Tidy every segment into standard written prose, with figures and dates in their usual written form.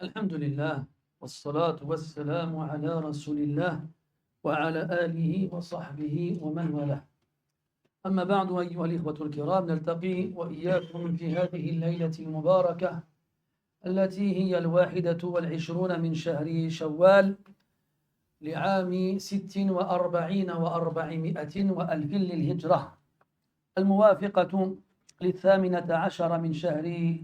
الحمد لله والصلاة والسلام على رسول الله وعلى آله وصحبه ومن والاه. أما بعد، أيها الإخوة الكرام، نلتقي وإياكم في هذه الليلة المباركة التي هي 21 من شهر شوال لعام 46 و400 وألف للهجرة، الموافقة 18 من شهر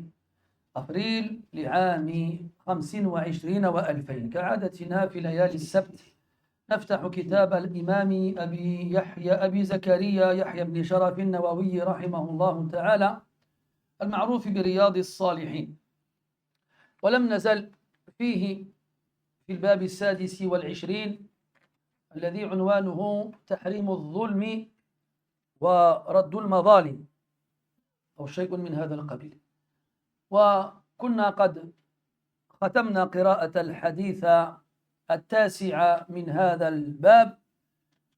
أبريل لعام 25 و2000. كعادتنا في ليالي السبت نفتح كتاب الإمام أبي زكريا يحيى بن شرف النووي رحمه الله تعالى المعروف برياض الصالحين، ولم نزل فيه في الباب 26 الذي عنوانه تحريم الظلم ورد المظالم أو شيء من هذا القبيل. وكنا قد ختمنا قراءة الحديث 9 من هذا الباب،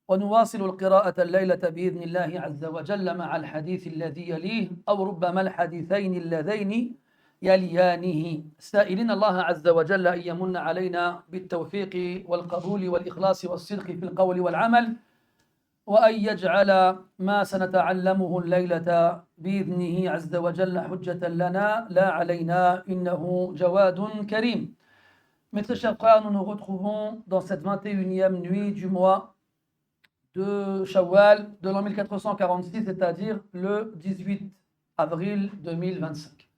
ونواصل القراءة الليلة بإذن الله عز وجل مع الحديث الذي يليه أو ربما الحديثين اللذين يليانه، سائلين الله عز وجل أن يمن علينا بالتوفيق والقبول والإخلاص والصدق في القول والعمل، وأن يجعل ما سنتعلمه الليلة بإذنه عز وجل حجة لنا لا علينا، إنه جواد كريم. Mes très chers frères, nous nous retrouvons dans cette 21e nuit du mois de Shawwal de l'an 1446, c'est-à-dire le 18 avril 2025.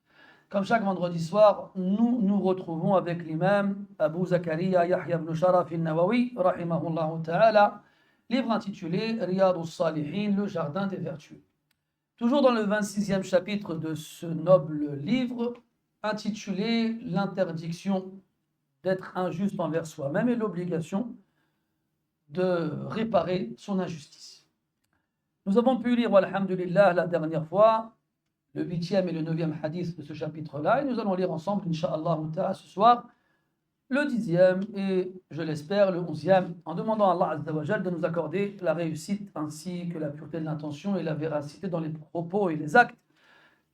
Comme chaque vendredi soir, nous nous retrouvons avec l'imam Abu Zakaria Yahya ibn Sharaf al-Nawawi, rahimahullah ta'ala, livre intitulé Riyad al-Salihin, le jardin des vertus. Toujours dans le 26e chapitre de ce noble livre, intitulé L'interdiction d'être injuste envers soi-même et l'obligation de réparer son injustice. Nous avons pu lire, alhamdulillah, la dernière fois, le 8e et le 9e hadith de ce chapitre-là, et nous allons lire ensemble, incha'Allah ta'ala, ce soir, le 10e et, je l'espère, le 11e, en demandant à Allah Azza wa Jal de nous accorder la réussite ainsi que la pureté de l'intention et la véracité dans les propos et les actes,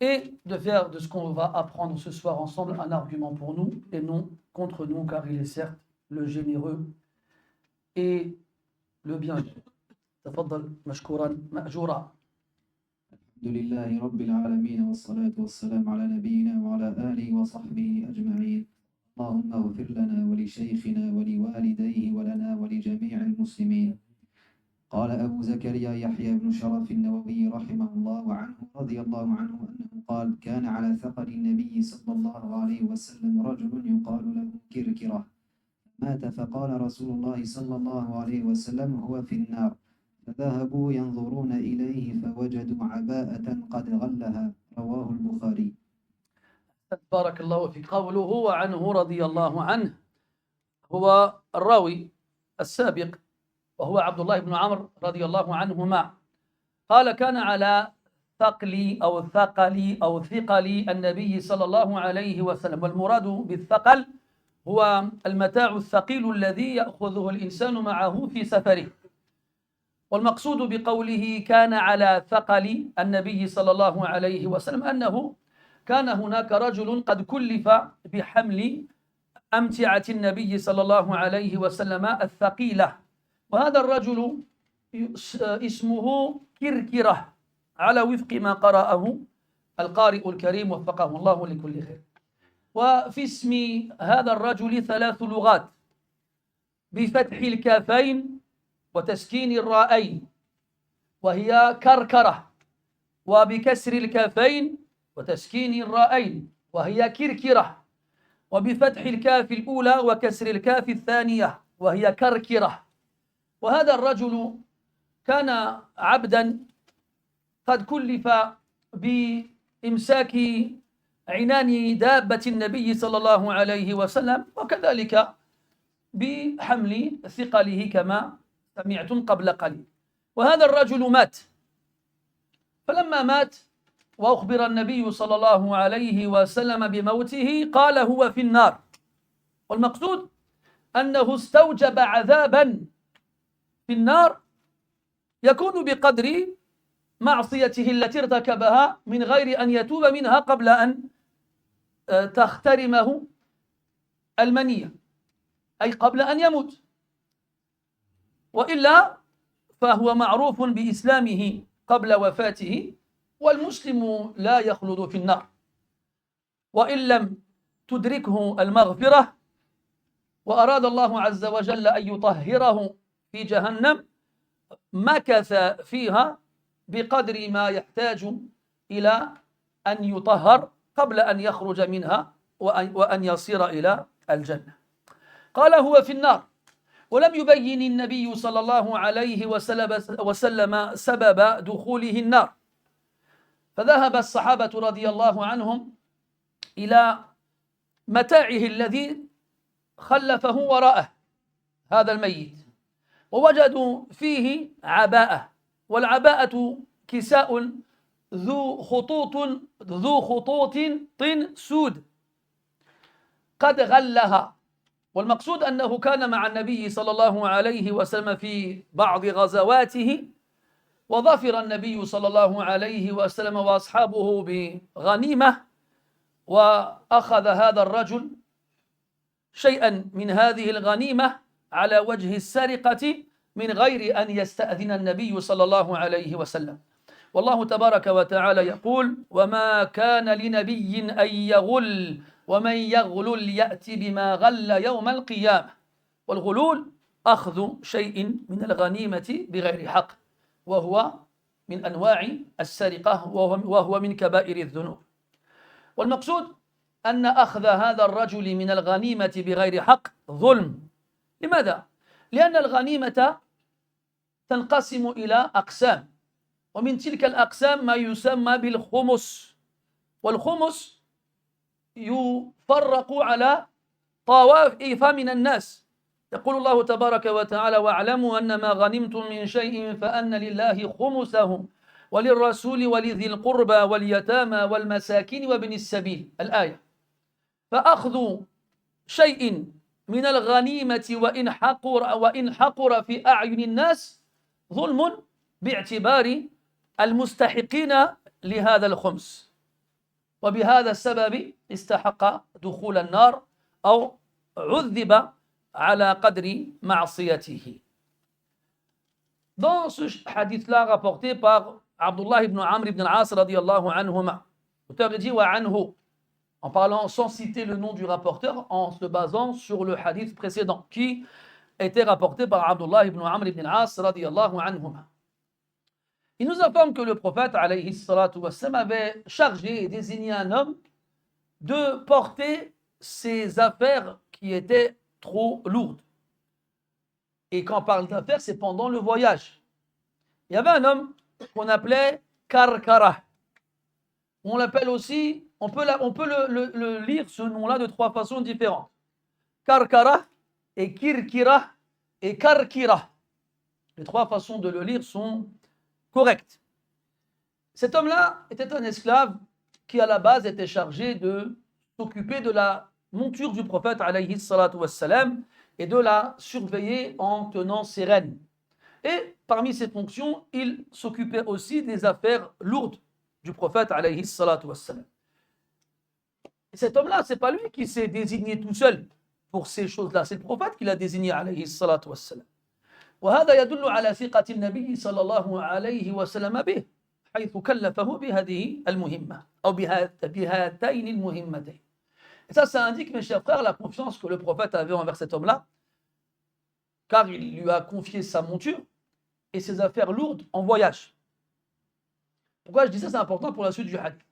et de faire de ce qu'on va apprendre ce soir ensemble un argument pour nous et non contre nous, car il est certes le généreux et le bienheureux. تفضل مشكورا مأجورا. الحمد لله رب العالمين والصلاة والسلام على نبينا وعلى آله وصحبه أجمعين. اللهم اغفر لنا ولشيخنا ولوالديه ولنا ولجميع المسلمين. قال أبو زكريا يحيى بن شرف النووي رحمه الله عنه رضي الله عنه أنه قال: كان على ثقل النبي صلى الله عليه وسلم رجل يقال له كركرة، مات فقال رسول الله صلى الله عليه وسلم: هو في النار. فذهبوا ينظرون إليه فوجدوا عباءة قد غلها. رواه البخاري. بارك الله في قوله وعنه رضي الله عنه، هو الراوي السابق وهو عبد الله بن عمرو رضي الله عنهما قال: كان على ثقل النبي صلى الله عليه وسلم. والمراد بالثقل هو المتاع الثقيل الذي يأخذه الإنسان معه في سفره. والمقصود بقوله كان على ثقل النبي صلى الله عليه وسلم أنه كان هناك رجل قد كلف بحمل أمتعة النبي صلى الله عليه وسلم الثقيلة، وهذا الرجل اسمه كركرة على وفق ما قرأه القارئ الكريم وفقه الله لكل خير. وفي اسم هذا الرجل 3 لغات: بفتح الكافين وتسكين الراءين وهي كركرة، وبكسر الكافين وتسكين الراءين وهي كركرة، وبفتح الكاف الأولى وكسر الكاف الثانية وهي كركرة. وهذا الرجل كان عبدا قد كلف بإمساك عنان دابة النبي صلى الله عليه وسلم، وكذلك بحمل ثقله كما سمعتم قبل قليل. وهذا الرجل مات، فلما مات وأخبر النبي صلى الله عليه وسلم بموته قال: هو في النار. والمقصود أنه استوجب عذابا في النار يكون بقدر معصيته التي ارتكبها من غير أن يتوب منها قبل أن تخترمه المنية، أي قبل أن يموت، وإلا فهو معروف بإسلامه قبل وفاته، والمسلم لا يخلد في النار، وإن لم تدركه المغفرة وأراد الله عز وجل أن يطهره في جهنم مكث فيها بقدر ما يحتاج إلى أن يطهر قبل أن يخرج منها وأن يصير إلى الجنة. قال هو في النار، ولم يبين النبي صلى الله عليه وسلم سبب دخوله النار، فذهب الصحابة رضي الله عنهم إلى متاعه الذي خلفه وراءه هذا الميت، ووجدوا فيه عباءة، والعباءة كساء ذو خطوط سود قد غلها. والمقصود أنه كان مع النبي صلى الله عليه وسلم في بعض غزواته، وظفر النبي صلى الله عليه وسلم وأصحابه بغنيمة، وأخذ هذا الرجل شيئا من هذه الغنيمة على وجه السرقة من غير أن يستأذن النبي صلى الله عليه وسلم. والله تبارك وتعالى يقول: وما كان لنبي أن يغل ومن يغلل يأتي بما غل يوم القيامة. والغلول أخذ شيء من الغنيمة بغير حق، وهو من أنواع السرقة، وهو من كبائر الذنوب. والمقصود أن أخذ هذا الرجل من الغنيمة بغير حق ظلم. لماذا؟ لأن الغنيمة تنقسم إلى أقسام، ومن تلك الأقسام ما يسمى بالخمس، والخمس يفرق على طوائف من الناس. يقول الله تبارك وتعالى: واعلموا أن ما غنمتم من شيء فأن لله خمسه وللرسول ولذي القربى واليتامى والمساكين وابن السبيل، الآية. فأخذ شيء من الغنيمة وإن حقر في أعين الناس ظلم باعتبار المستحقين لهذا الخمس، وبهذا السبب استحق دخول النار أو عذب على قدر معصيته. Dans ce hadith-là rapporté par Abdullah ibn Amr ibn al-As radiyallahu anhuma, l'auteur dit wa anhu, en parlant sans citer le nom du rapporteur, en se basant sur le hadith précédent qui était rapporté par Abdullah ibn Amr ibn al-As radiyallahu anhuma. Il nous informe que le prophète alayhi salatu wassalam avait chargé et désigné un homme de porter ses affaires qui étaient trop lourdes. Et quand on parle d'affaires, c'est pendant le voyage. Il y avait un homme qu'on appelait Karkara. On l'appelle aussi, on peut le lire ce nom-là de trois façons différentes. Karkara et Kirkira et Karkira. Les trois façons de le lire sont correctes. Cet homme-là était un esclave qui à la base était chargé de s'occuper de la monture du prophète alayhi salatu wassalam et de la surveiller en tenant ses rênes. Et parmi ses fonctions, il s'occupait aussi des affaires lourdes du prophète alayhi salatu wassalam. Et cet homme-là, ce n'est pas lui qui s'est désigné tout seul pour ces choses-là, c'est le prophète qui l'a désigné alayhi salatu wassalam. وهذا يدل على ثقة النبي صلى الله عليه وسلم به حيث كلفه بهذه المهمة أو بهاتين المهمتين. Et ça indique, mes chers frères, la confiance que le prophète avait envers cet homme-là, car il lui a confié sa monture et ses affaires lourdes en voyage. Pourquoi je dis ça? C'est important pour la suite du hadith.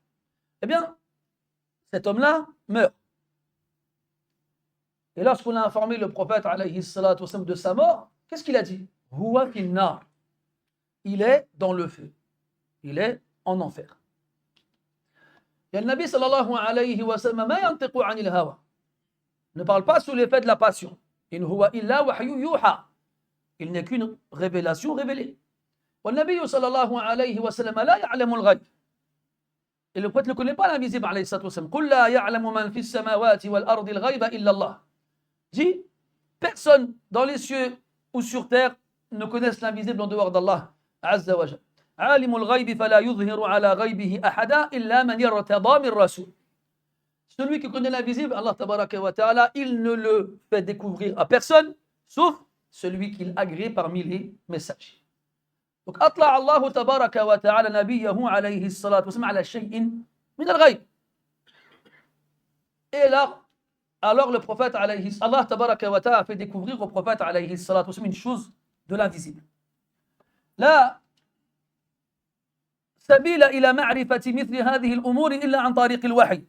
Eh bien, cet homme-là meurt. Et lorsqu'on a informé le prophète alayhi salatu wassalam de sa mort, qu'est-ce qu'il a dit? Huwa finnar. Il est dans le feu. Il est en enfer. Et le Nabi sallallahu alayhi wa sallam ma yantiqu anil hawa. Ne parle pas sous l'effet de la passion. In huwa illa wahyu yuha. Il n'est qu'une révélation révélée. والنبي صلى الله عليه وسلم لا يعلم الغيب. Et le prophète ne connaît pas l'invisible alayhi salatu wa sallam. قل لا يعلم من في السماوات والأرض الغيب إلا الله. Dit, personne dans les cieux ou sur terre ne connaissent l'invisible en dehors d'Allah azza wa jalla. عالم الغيب فلا يظهر على غيبه أحدا إلا من يرتضى من رسول. celui qui connaît l'invisible, Allah tabaraka wa ta'ala, il ne le fait découvrir à personne, sauf celui qu'il agrée parmi les messagers. Donc, أطلع الله تبارك وتعالى نبيه عليه الصلاة والسلام على شيء من الغيب. Et là, alors le prophète alayhi, Allah tabaraka wa ta'ala a fait découvrir au prophète alayhi salatu wa sallam une chose de l'invisible. لا سبيل إلى معرفة مثل هذه الأمور إلا عن طريق الوحي.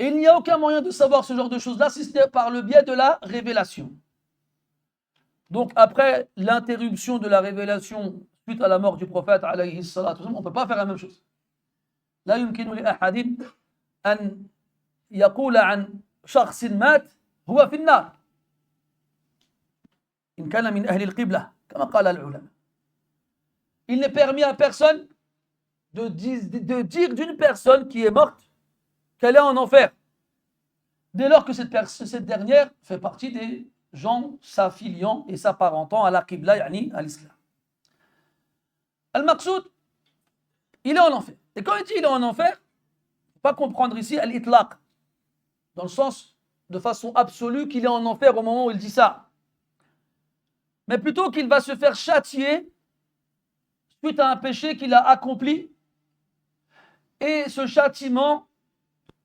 Et il n'y a aucun moyen de savoir ce genre de choses-là si ce n'est par le biais de la révélation. Donc après l'interruption de la révélation suite à la mort du prophète alayhi salatu wa sallam, on ne peut pas faire la même chose. لا يمكن لأحد أن يقول عن شخص مات هو في النار إن كان من أهل القبلة كما قال العلماء. Il n'est permis à personne de dire d'une personne qui est morte qu'elle est en enfer, dès lors que cette dernière fait partie des gens s'affiliant et s'apparentant à la Qibla, yani à l'islam. Al-Maqsoud, il est en enfer. Et quand il dit il est en enfer, il ne faut pas comprendre ici al-itlaq, dans le sens de façon absolue qu'il est en enfer au moment où il dit ça. Mais plutôt qu'il va se faire châtier suite à un péché qu'il a accompli, et ce châtiment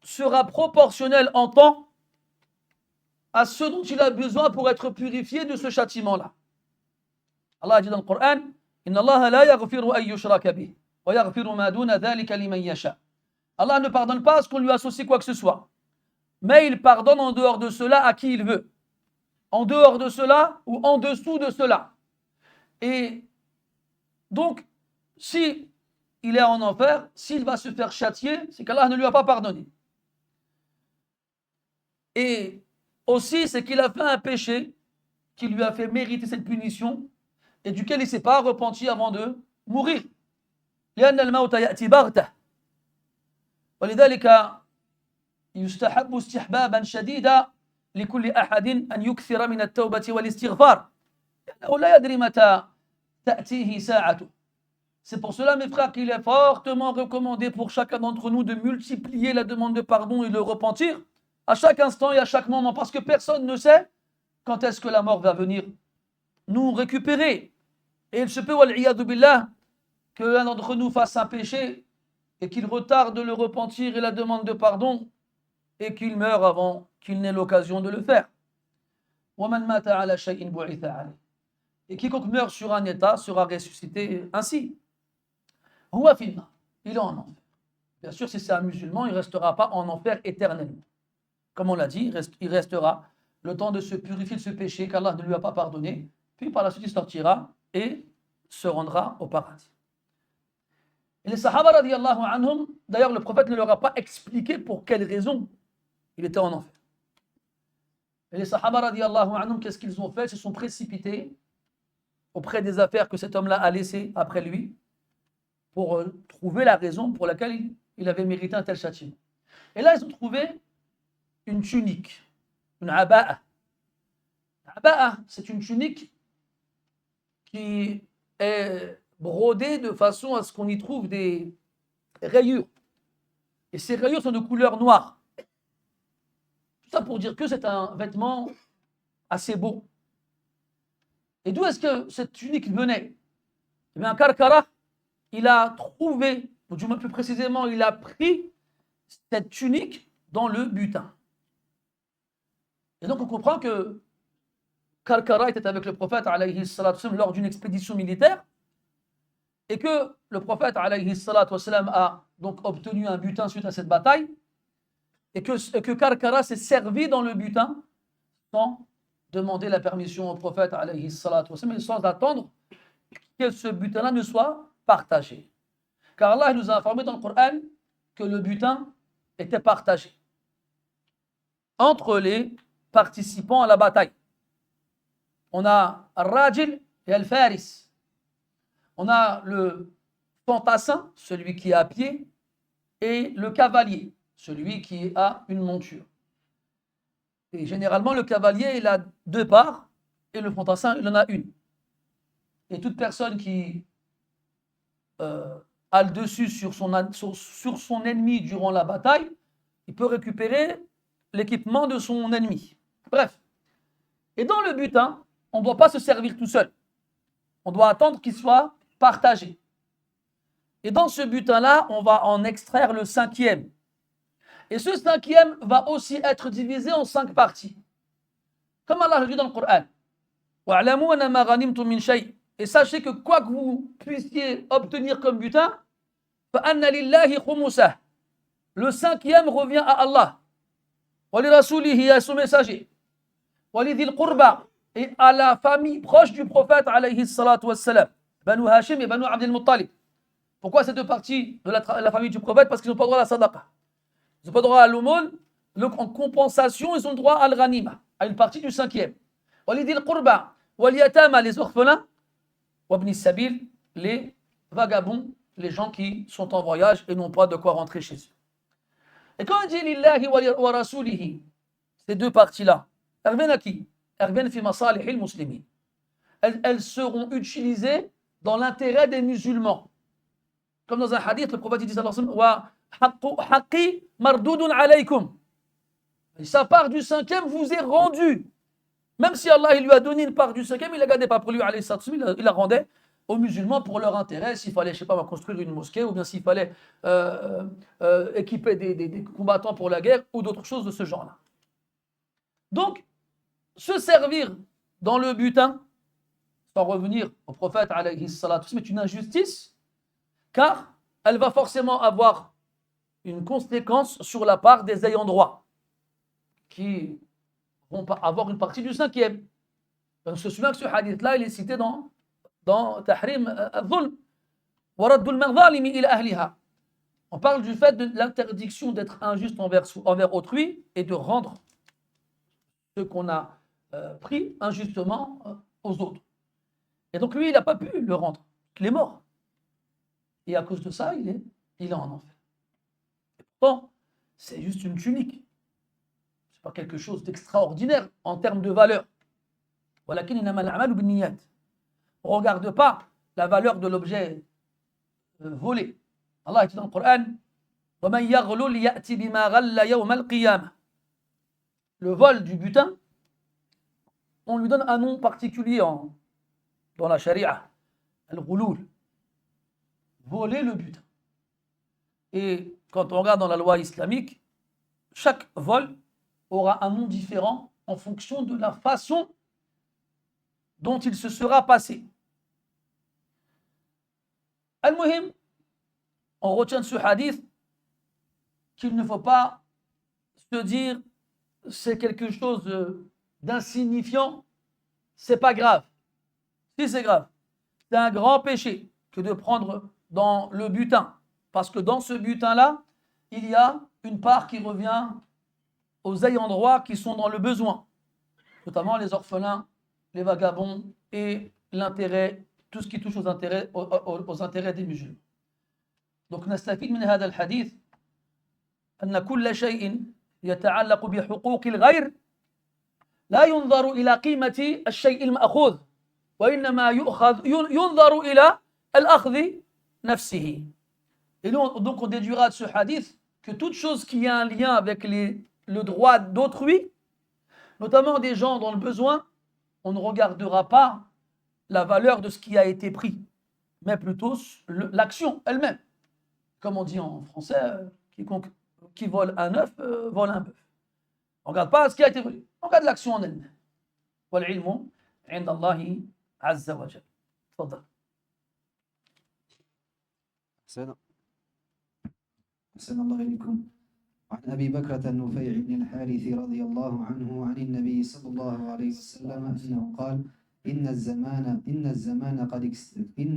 sera proportionnel en temps à ce dont il a besoin pour être purifié de ce châtiment-là. Allah a dit dans le Coran, Inna Allah la yaghfiru an yushraka bih, wa yaghfiru ma duna dhalika liman yasha. Allah ne pardonne pas à ce qu'on lui associe quoi que ce soit, mais il pardonne en dehors de cela à qui il veut. En dehors de cela ou en dessous de cela. Et donc, si il est en enfer, s'il va se faire châtier, c'est qu'Allah ne lui a pas pardonné. Et aussi, c'est qu'il a fait un péché qui lui a fait mériter cette punition et duquel il ne s'est pas repenti avant de mourir. لأن الموت يأتي بغتة ولذلك يستحب استحبابا شديدا لكل أحد أن يكثر من التوبة والاستغفار لأنه لا يدري متى تأتيه ساعته. C'est pour cela, mes frères, qu'il est fortement recommandé pour chacun d'entre nous de multiplier la demande de pardon et le repentir à chaque instant et à chaque moment, parce que personne ne sait quand est-ce que la mort va venir nous récupérer. Et il se peut, wal'iyadu billah, que l'un d'entre nous fasse un péché et qu'il retarde le repentir et la demande de pardon et qu'il meure avant qu'il n'ait l'occasion de le faire. وَمَنْ مَاتَ عَلَى شَيْءٍ بُعِثَ عَلَيْهِ. Et quiconque meurt sur un état sera ressuscité ainsi. Huwa fi an-nar. Il est en enfer. Bien sûr, si c'est un musulman, il ne restera pas en enfer éternellement. Comme on l'a dit, il restera le temps de se purifier de ce péché qu'Allah ne lui a pas pardonné, puis par la suite il sortira et se rendra au paradis. Et les Sahaba radiyallahu anhum, d'ailleurs le prophète ne leur a pas expliqué pour quelle raison il était en enfer. Et les Sahaba radiyallahu anhum, qu'est-ce qu'ils ont fait? Ils se sont précipités auprès des affaires que cet homme-là a laissées après lui pour trouver la raison pour laquelle il avait mérité un tel châtiment. Et là, ils ont trouvé une tunique, une aba'a. Aba'a, c'est une tunique qui est brodée de façon à ce qu'on y trouve des rayures. Et ces rayures sont de couleur noire. Tout ça pour dire que c'est un vêtement assez beau. Et d'où est-ce que cette tunique venait? Eh bien, Karkara, il a trouvé, ou du moins plus précisément, il a pris cette tunique dans le butin. Et donc on comprend que Karkara était avec le prophète alayhi salatu wassalam lors d'une expédition militaire et que le prophète alayhi salatu wassalam a donc obtenu un butin suite à cette bataille et que Karkara s'est servi dans le butin sans demander la permission au prophète alayhi salatu wassalam et sans attendre que ce butin-là ne soit partagé. Car Allah nous a informé dans le Coran que le butin était partagé entre les participants à la bataille. On a Al-Rajil et Al-Faris. On a le fantassin, celui qui est à pied, et le cavalier, celui qui a une monture. Et généralement, le cavalier, il a deux parts, et le fantassin, il en a une. Et toute personne qui a le dessus sur son ennemi durant la bataille il peut récupérer l'équipement de son ennemi. Bref. Et dans le butin, on ne doit pas se servir tout seul. On doit attendre qu'il soit partagé. Et dans ce butin-là, on va en extraire le cinquième. Et ce cinquième va aussi être divisé en 5 parties. Comme Allah le dit dans le Coran. وَاعْلَمُوا أَنَّمَا غَنِمْتُم مِّن شَيْءٍ. Et sachez que quoi que vous puissiez obtenir comme butin, فَأَنَّ لِلَّهِ خُمُسَهُ. Le cinquième revient à Allah. وَلِرَسُولِهِ, à son messager. وَلِذِي الْقُرْبَى, et à la famille proche du prophète alayhi salatu wassalam. Banu Hashim et Banu Abdel Muttalib. Pourquoi ces deux parties de la famille du prophète? Parce qu'ils n'ont pas droit à la sadaqa. Ils n'ont pas droit à l'aumône. Donc en compensation, ils ont droit à al-ghanima, à une partie du cinquième. وَلِذِي الْقُرْبَى وَالْيَتَامَى, les orphelins. وَابْنِ السَّبِيلِ, les vagabonds, les gens qui sont en voyage et n'ont pas de quoi rentrer chez eux. Et quand on dit lillahi wa rasulihi, ces deux parties-là, elles reviennent à qui? Elles reviennent fi masalih al-muslimin. Elles seront utilisées dans l'intérêt des musulmans. Comme dans un hadith, le prophète dit sallallahu alayhi wa sallam, wa haqqi mardoudun alaykum. Sa part du cinquième vous est rendue. Même si Allah il lui a donné une part du cinquième, il ne la gardait pas pour lui, alayhi sallam, il la rendait aux musulmans pour leur intérêt, s'il fallait, je sais pas, construire une mosquée, ou bien s'il fallait équiper des combattants pour la guerre, ou d'autres choses de ce genre-là. Donc, se servir dans le butin, sans revenir au prophète, alayhi salatu, c'est une injustice, car elle va forcément avoir une conséquence sur la part des ayants droit, qui vont avoir une partie du cinquième. On se souvient que ce hadith-là, il est cité dans Tahrim al-Dhulm, wa raddul madhalimi ila ahliha. On parle du fait de l'interdiction d'être injuste envers autrui et de rendre ce qu'on a pris injustement aux autres. Et donc lui, il n'a pas pu le rendre. Il est mort. Et à cause de ça, il est en enfer. Et pourtant, c'est juste une tunique. Ce n'est pas quelque chose d'extraordinaire en termes de valeur. Walakin innama al-a'malu bin-niyyat. On ne regarde pas la valeur de l'objet volé. Allah dit dans le Coran, وَمَنْ يَغْلُلْ يَأْتِ بِمَا غَلَّ يَوْمَ الْقِيَامَةِ. Le vol du butin, on lui donne un nom particulier dans la charia, al-ghulul, voler le butin. Et quand on regarde dans la loi islamique, chaque vol aura un nom différent en fonction de la façon dont il se sera passé. Al-Muhim, on retient de ce hadith qu'il ne faut pas se dire c'est quelque chose d'insignifiant, c'est pas grave. Si c'est grave, c'est un grand péché que de prendre dans le butin, parce que dans ce butin-là, il y a une part qui revient aux ayants droit qui sont dans le besoin, notamment les orphelins, les vagabonds et l'intérêt, tout ce qui touche aux intérêts des musulmans. Donc, نستفيد من هذا الحديث أن كل شيء يتعلق بحقوق الغير لا ينظر إلى قيمة الشيء المأخوذ وإنما ينظر إلى الأخذ نفسه. Et donc on déduira de ce hadith que toute chose qui a un lien avec le droit d'autrui, notamment des gens dans le besoin, on ne regardera pas la valeur de ce qui a été pris, mais plutôt l'action elle-même. Comme on dit en français, quiconque qui vole un œuf vole un bœuf. On ne regarde pas ce qui a été volé, on regarde l'action en elle-même. والعلم عند الله عز وجل. تفضل. أحسن الله إليكم. عن أبي بكرة النفيع بن الحارث رضي الله عنه عن النبي صلى الله عليه وسلم أنه قال إن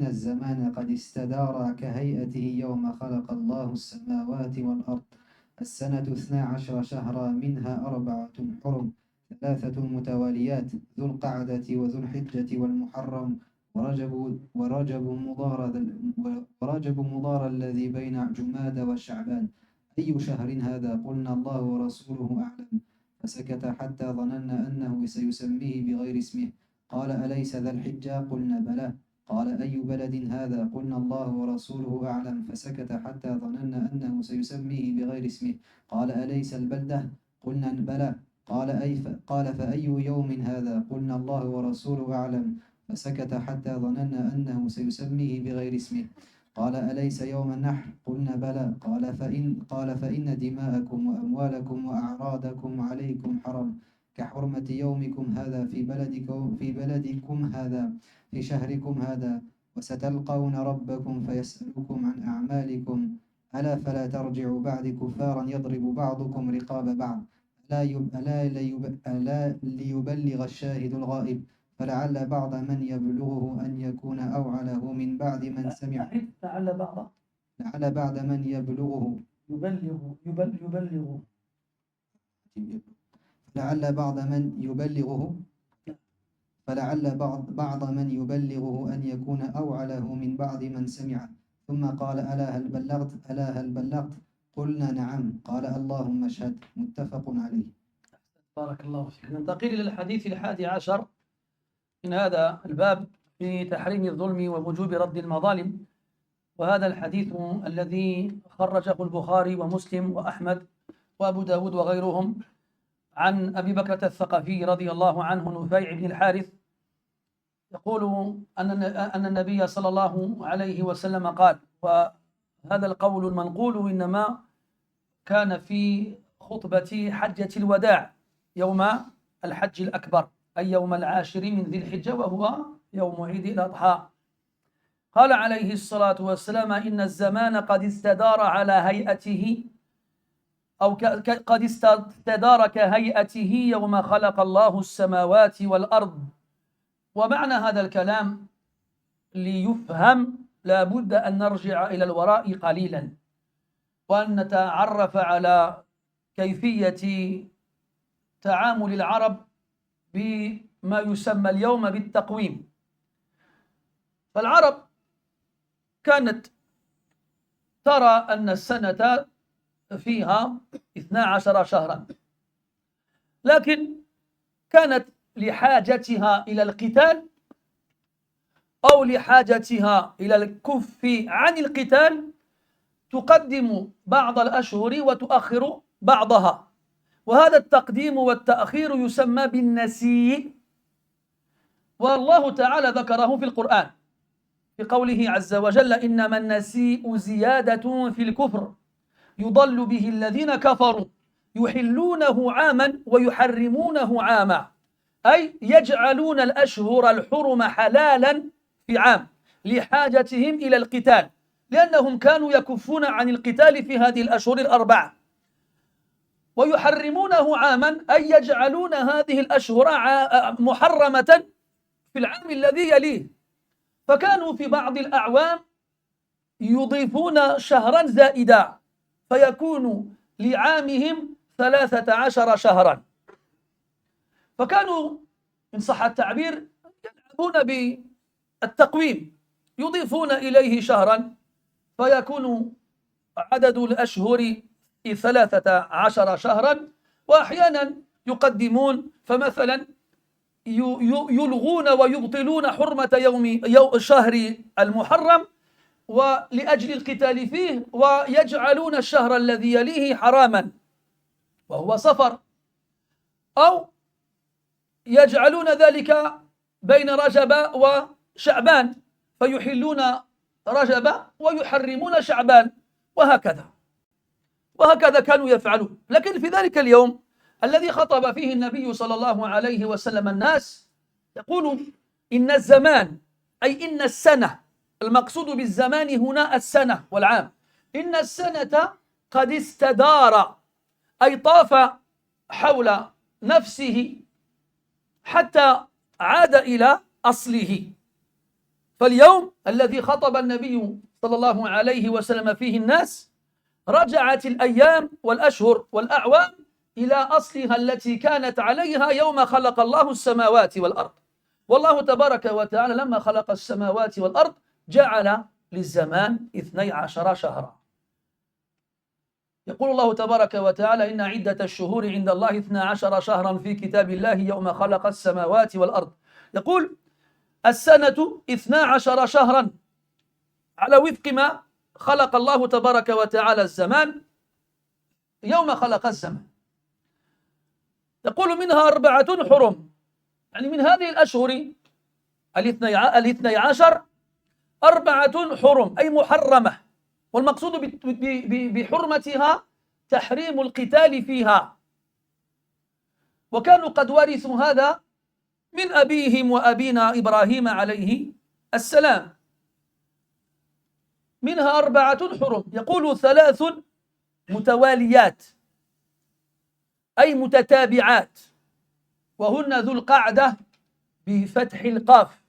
الزمان قد استدار كهيئته يوم خلق الله السماوات والأرض. السنة 12 شهرا منها 4 حرم 3 متواليات ذو القعدة وذو الحجة والمحرم ورجب مضار الذي بين جماد وشعبان. أي شهر هذا؟ قلنا الله ورسوله أعلم. فسكت حتى ظننا أنه سيسميه بغير اسمه. قال أليس ذا الحجة؟ قلنا بلى. قال أي بلد هذا؟ قلنا الله ورسوله أعلم، فسكت حتى ظننا أنه سيسميه بغير اسمه. قال أليس البلدة؟ قلنا بلى. قال فأي يوم هذا؟ قلنا الله ورسوله أعلم، فسكت حتى ظننا أنه سيسميه بغير اسمه. قال أليس يوم النحر؟ قلنا بلى. قال فإن دماءكم وأموالكم وأعراضكم عليكم حرم كحرمة يومكم هذا في بلدكم هذا في شهركم هذا، وستلقون ربكم فيسألكم عن أعمالكم. ألا فلا ترجعوا بعد كفارا يضرب بعضكم رقاب بعض. ألا ليبلغ الشاهد الغائب، فلعل بعض من يبلغه أن يكون أوعله من بعد من سمع. لعل بعد من يبلغه يبلغ لعل بعض من يبلغه بعض من يبلغه أن يكون أوعله من بعض من سمع. ثم قال ألا هل بلغت؟ قلنا نعم. قال اللهم اشهد. متفق عليه. بارك الله فيك. ننتقل إلى الحديث 11 من هذا الباب في تحريم الظلم ووجوب رد المظالم، وهذا الحديث الذي خرجه البخاري ومسلم وأحمد وأبو داود وغيرهم عن أبي بكرة الثقفي رضي الله عنه نفيع بن الحارث، يقول أن النبي صلى الله عليه وسلم قال، وهذا القول المنقول إنما كان في خطبة حجة الوداع يوم الحج الأكبر، أي يوم 10 من ذي الحجة، وهو يوم عيد الأضحى. قال عليه الصلاة والسلام إن الزمان قد استدار على هيئته، أو قد استدار كهيئته يوم خلق الله السماوات والأرض. ومعنى هذا الكلام ليفهم لابد أن نرجع إلى الوراء قليلا، وأن نتعرف على كيفية تعامل العرب بما يسمى اليوم بالتقويم. فالعرب كانت ترى أن السنة فيها 12 شهرا، لكن كانت لحاجتها إلى القتال أو لحاجتها إلى الكف عن القتال تقدم بعض الأشهر وتؤخر بعضها، وهذا التقديم والتأخير يسمى بالنسيء، والله تعالى ذكره في القرآن في قوله عز وجل إنما النسيء زيادة في الكفر يضل به الذين كفروا يحلونه عاما ويحرمونه عاما، أي يجعلون الأشهر الحرم حلالا في عام لحاجتهم إلى القتال، لأنهم كانوا يكفون عن القتال في هذه الأشهر الأربعة، ويحرمونه عاما أي يجعلون هذه الأشهر محرمة في العام الذي يليه. فكانوا في بعض الأعوام يضيفون شهرا زائدا فيكون لعامهم 13 شهرا، فكانوا إن صح التعبير يلعبون بالتقويم، يضيفون إليه شهرا فيكون عدد الأشهر 13 شهرا، وأحيانا يقدمون، فمثلا يلغون ويبطلون حرمة يوم شهر المحرم ولأجل القتال فيه، ويجعلون الشهر الذي يليه حراما وهو صفر، أو يجعلون ذلك بين رجب وشعبان فيحلون رجب ويحرمون شعبان، وهكذا كانوا يفعلون. لكن في ذلك اليوم الذي خطب فيه النبي صلى الله عليه وسلم الناس يقول إن الزمان، أي إن السنة، المقصود بالزمان هنا السنة والعام، إن السنة قد استدار، أي طاف حول نفسه حتى عاد إلى أصله. فاليوم الذي خطب النبي صلى الله عليه وسلم فيه الناس رجعت الأيام والأشهر والأعوام إلى أصلها التي كانت عليها يوم خلق الله السماوات والأرض. والله تبارك وتعالى لما خلق السماوات والأرض جعل للزمان 12 شهرا. يقول الله تبارك وتعالى إن عدة الشهور عند الله 12 شهرا في كتاب الله يوم خلق السماوات والأرض. يقول السنة 12 شهرا على وفق ما خلق الله تبارك وتعالى الزمان يوم خلق الزمان. يقول منها 4 حرم، يعني من هذه الأشهر 12 4 حرم أي محرمة، والمقصود بحرمتها تحريم القتال فيها، وكانوا قد ورثوا هذا من أبيهم وأبينا إبراهيم عليه السلام. منها 4 حرم، يقول 3 متواليات أي متتابعات، وهن ذو القعدة بفتح القاف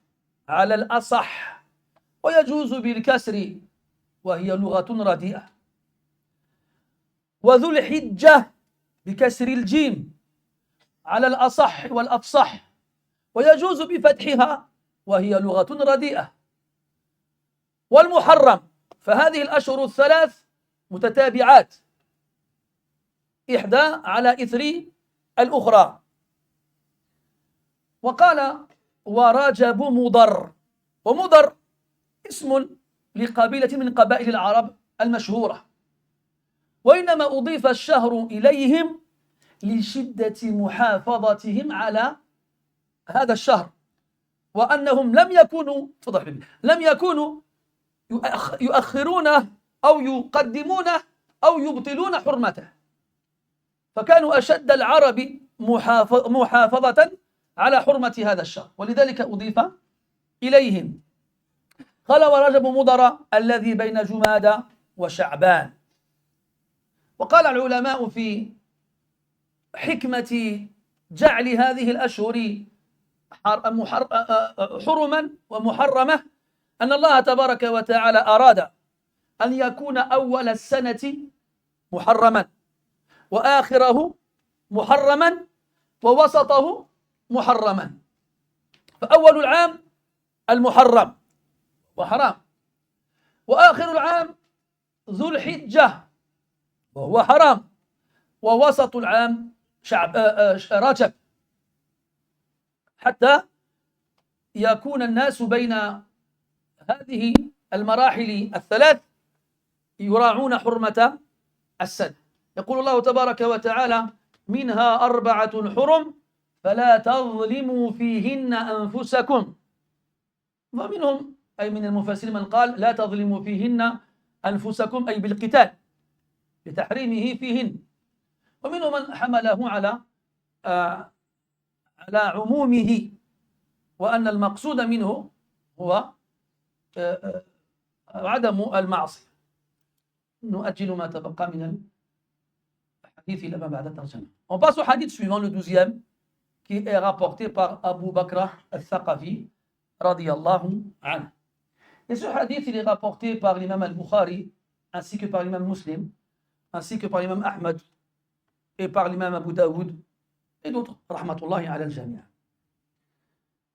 على الأصح، ويجوز بالكسر وهي لغة رديئة، وذو الحجة بكسر الجيم على الأصح والأفصح، ويجوز بفتحها وهي لغة رديئة، والمحرم، فهذه الأشهر ال3 متتابعات إحدى على إثر الأخرى. وقال ورجب مضر، ومضر اسم لقبيلة من قبائل العرب المشهورة، وإنما أضيف الشهر إليهم لشدة محافظتهم على هذا الشهر، وأنهم لم يكونوا يؤخرونه أو يقدمونه أو يبطلون حرمته، فكانوا أشد العرب محافظة على حرمة هذا الشهر، ولذلك أضيف إليهم. قال ورجب مضر الذي بين جمادى وشعبان. وقال العلماء في حكمة جعل هذه الأشهر حرما ومحرمة أن الله تبارك وتعالى أراد أن يكون أول السنة محرما، وآخره محرما، ووسطه محرما، فأول العام المحرم وحرام، وآخر العام ذو الحجة وهو حرام، ووسط العام رجب، حتى يكون الناس بين هذه المراحل ال3 يراعون حرمة السنة. يقول الله تبارك وتعالى منها 4 حرم فلا تظلموا فيهن أنفسكم، ومنهم أي من المفسرين من قال لا تظلموا فيهن أنفسكم أي بالقتال لتحريمه فيهن، ومنهم من حمله على عمومه، وأن المقصود منه هو عدم المعصية. نؤجل ما تبقى من الحديث إلى ما بعد الترجمة. On passe au hadith suivant, le 12e, qui est rapporté par Abu Bakr al-Thaqafi radiyallahu anhu. Et ce hadith, il est rapporté par l'imam al-Bukhari, ainsi que par l'imam Muslim, ainsi que par l'imam Ahmad, et par l'imam Abu Daoud, et d'autres, rahmatullahi ala al-jami'a.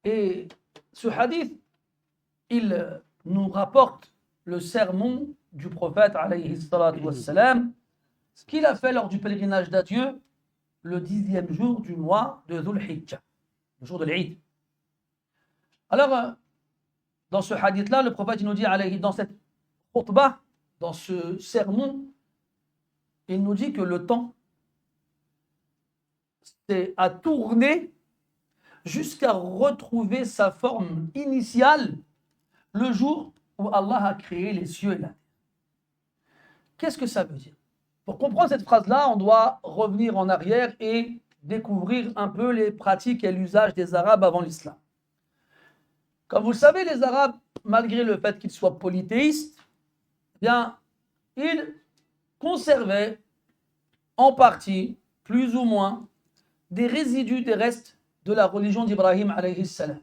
Et ce hadith, il nous rapporte le sermon du prophète, alayhi salatu wassalam, ce qu'il a fait lors du pèlerinage d'adieu, le 10e jour du mois de Dhul Hijjah, le jour de l'Eid. Alors, dans ce hadith-là, le prophète nous dit, dans cette khutbah, dans ce sermon, il nous dit que le temps c'est à tourner jusqu'à retrouver sa forme initiale le jour où Allah a créé les cieux et la terre. Qu'est-ce que ça veut dire? Pour comprendre cette phrase-là, on doit revenir en arrière et découvrir un peu les pratiques et l'usage des Arabes avant l'islam. Comme vous le savez, les Arabes, malgré le fait qu'ils soient polythéistes, eh bien, ils conservaient en partie, plus ou moins, des résidus, des restes de la religion d'Ibrahim alayhi salam.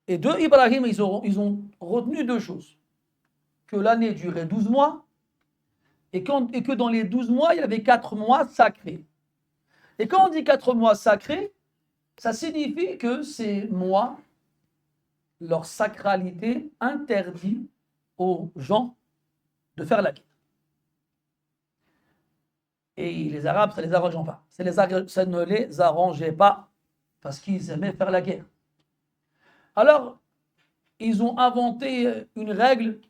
Et de Ibrahim, ils ont retenu 2 choses. Que l'année durait 12 mois et que dans les 12 mois, il y avait 4 mois sacrés. Et quand on dit 4 mois sacrés, ça signifie que ces mois, leur sacralité interdit aux gens de faire la guerre. Et les Arabes, ça ne les arrangeait pas. Ça ne les arrangeait pas parce qu'ils aimaient faire la guerre. Alors, ils ont inventé une règle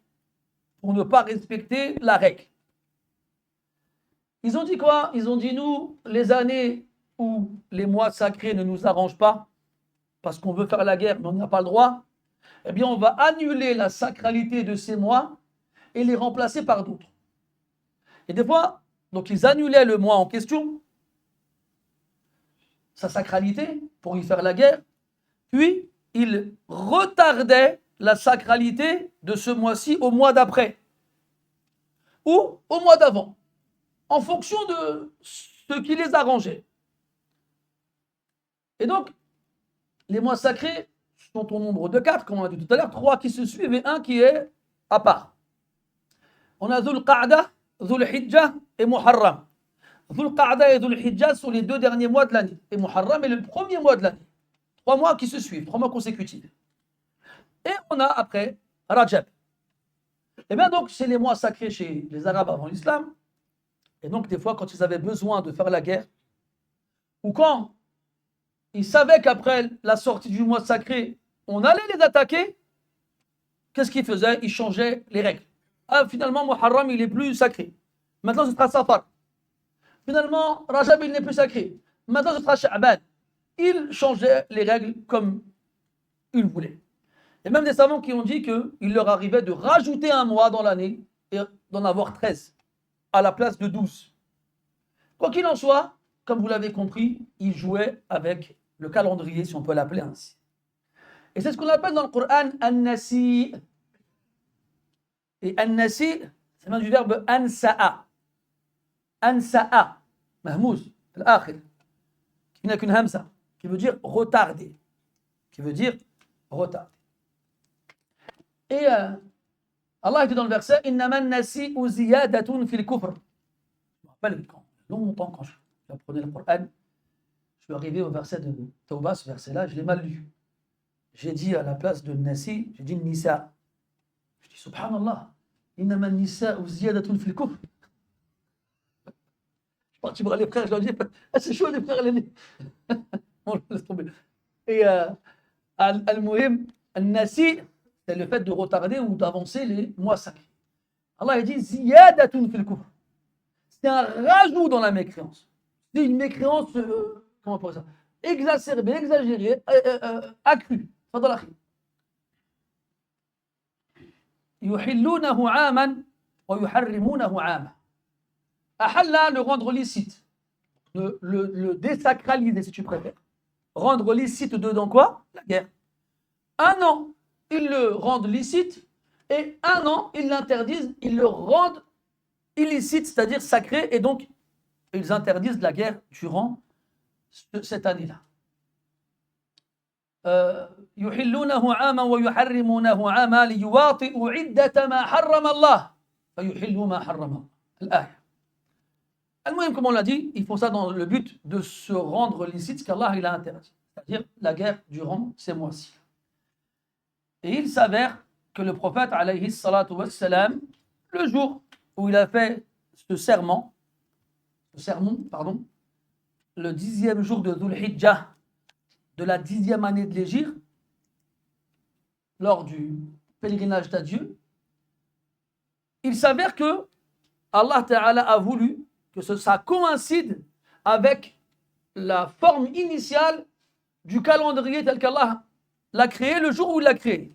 pour ne pas respecter la règle. Ils ont dit quoi? Ils ont dit, nous, les années où les mois sacrés ne nous arrangent pas, parce qu'on veut faire la guerre, mais on n'a pas le droit, eh bien, on va annuler la sacralité de ces mois et les remplacer par d'autres. Et des fois, donc ils annulaient le mois en question, sa sacralité, pour y faire la guerre, puis ils retardaient la sacralité de ce mois-ci au mois d'après, ou au mois d'avant, en fonction de ce qui les arrangeait. Et donc, les mois sacrés sont au nombre de 4, comme on a dit tout à l'heure, 3 qui se suivent et 1 qui est à part. On a Dhul Qa'da, Dhul Hijjah et Muharram. Dhul Qa'da et Dhul Hijjah sont les 2 derniers mois de l'année. Et Muharram est le premier mois de l'année. 3 mois qui se suivent, 3 mois consécutifs. Et on a après Rajab. Et bien donc, c'est les mois sacrés chez les Arabes avant l'islam. Et donc, des fois, quand ils avaient besoin de faire la guerre, ou quand ils savaient qu'après la sortie du mois sacré, on allait les attaquer, qu'est-ce qu'ils faisaient? Ils changeaient les règles. Ah, finalement, Muharram, il est plus sacré. Maintenant, ce sera Safar. Finalement, Rajab, il n'est plus sacré. Maintenant, ce sera Sha'ban. Ils changeaient les règles comme ils voulaient. Il y a même des savants qui ont dit qu'il leur arrivait de rajouter un mois dans l'année et d'en avoir 13 à la place de 12. Quoi qu'il en soit, comme vous l'avez compris, ils jouaient avec le calendrier, si on peut l'appeler ainsi. Et c'est ce qu'on appelle dans le Coran An-Nasi. Et An-Nasi, ça vient du verbe Ansa'a. Ansa'a, Mahmouz, al-akhir, qui n'a qu'une hamza, qui veut dire retarder. Qui veut dire retarder. Et Allah dit dans le verset Innama an-nasi'u ziyadatun fil kufr. Je me rappelle quand, longtemps, quand j'apprenais le Coran, je suis arrivé au verset de Tawbah, ce verset-là, je l'ai mal lu. J'ai dit à la place de Nasi, j'ai dit Nisa. Je dis Subhanallah, Innama an-nisa'u ziyadatun fil kufr. Je suis parti voir les frères, je leur dis c'est chaud les frères, on laisse tomber. Et al-muhim, al-nasi, c'est le fait de retarder ou d'avancer les mois sacrés. Allah dit ziyadatun fil kufr. C'est un rajout dans la mécréance. C'est une mécréance, comment on peut dire ça, exacerbée, exagérée, accrue. Fadal yuhillunahu aman wa yuharrimunahu ama. Ahalla, le rendre licite, le désacraliser si tu préfères. Rendre licite dedans quoi? La guerre. 1 an, ils le rendent licite, et 1 an, ils l'interdisent, ils le rendent illicite, c'est-à-dire sacré, et donc ils interdisent la guerre durant cette année-là. يحلونه عاما ويحرمونه عاما ليواطئوا عدة ما حرم الله فيحلوا ما حرم الله. الآية. Al-Muhim, comme on l'a dit, il faut ça dans le but de se rendre licite ce qu'Allah il a interdit, c'est-à-dire la guerre durant ces mois-ci. Et il s'avère que le prophète, alayhi salatu wassalam, le jour où il a fait ce sermon, le 10e jour de Dhul Hijjah, de la 10e année de l'Hégire, lors du pèlerinage d'adieu, il s'avère que Allah Ta'ala a voulu que ça coïncide avec la forme initiale du calendrier tel qu'Allah l'a créé le jour où il l'a créé.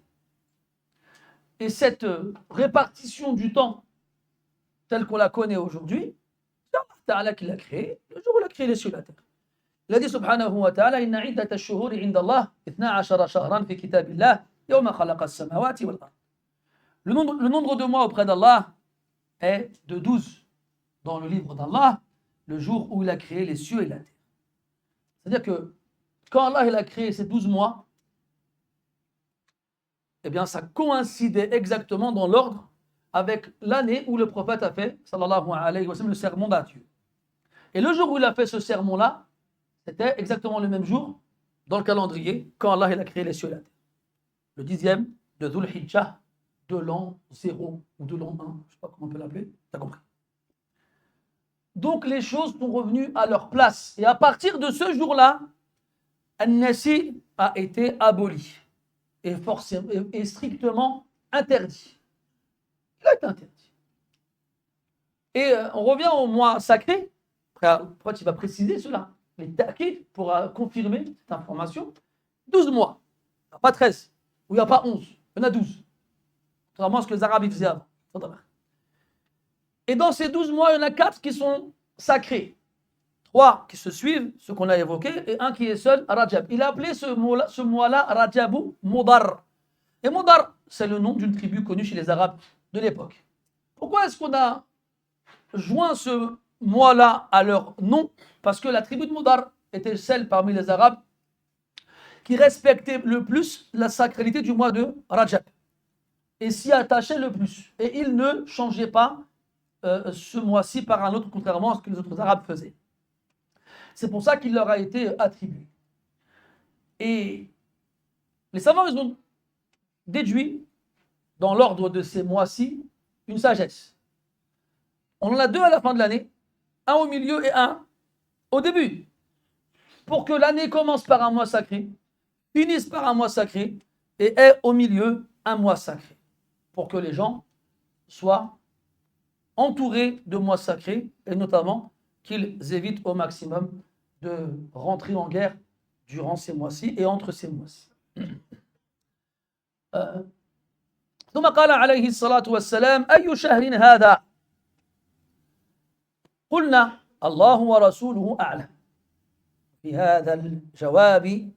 Et cette répartition du temps telle qu'on la connaît aujourd'hui, c'est Allah Ta'ala qui l'a créé le jour où il a créé les cieux et la terre. Il a dit subhanahu wa ta'ala Inna iddata ash-shuhuri inda Allah 12 shahran fi kitabillah yawma khalaqa as-samawati wal ard. Le nombre de mois auprès d'Allah est de 12 dans le livre d'Allah, le jour où il a créé les cieux et la terre. C'est-à-dire que quand Allah il a créé ces 12 mois, eh bien ça coïncidait exactement dans l'ordre avec l'année où le prophète a fait, sallallahu alayhi wa sallam, le sermon d'adieu. Et le jour où il a fait ce sermon-là, c'était exactement le même jour dans le calendrier quand Allah il a créé les cieux et la terre. Le 10e de Dhul Hijjah de l'an 0 ou de l'an 1, je ne sais pas comment on peut l'appeler, tu as compris. Donc les choses sont revenues à leur place. Et à partir de ce jour-là, An-Nasi a été aboli. est strictement interdit. Il a été interdit. Et on revient au mois sacré. Pourquoi tu vas préciser cela? Les ta'kid pour confirmer cette information. 12 mois. Il n'y a pas 13. Ou il n'y a pas 11. Il y en a 12. Contrairement à ce que les Arabes faisaient avant. Et dans ces 12 mois, il y en a 4 qui sont sacrés. 3 qui se suivent, ce qu'on a évoqué, et un qui est seul, Rajab. Il a appelé ce mois-là Rajabu Mudar. Et Mudar, c'est le nom d'une tribu connue chez les Arabes de l'époque. Pourquoi est-ce qu'on a joint ce mois-là à leur nom? Parce que la tribu de Mudar était celle parmi les Arabes qui respectait le plus la sacralité du mois de Rajab et s'y attachait le plus. Et ils ne changeaient pas ce mois-ci par un autre, contrairement à ce que les autres Arabes faisaient. C'est pour ça qu'il leur a été attribué. Et les savants, ils ont déduit, dans l'ordre de ces mois-ci, une sagesse. On en a 2 à la fin de l'année, un au milieu et un au début. Pour que l'année commence par un mois sacré, finisse par un mois sacré et ait au milieu un mois sacré. Pour que les gens soient entourés de mois sacrés et notamment qu'ils évitent au maximum de rentrer en guerre durant ces mois-ci et entre ces mois-ci. ثم قال عليه الصلاة والسلام أي شهر هذا؟ قلنا الله ورسوله أعلم. في هذا الجواب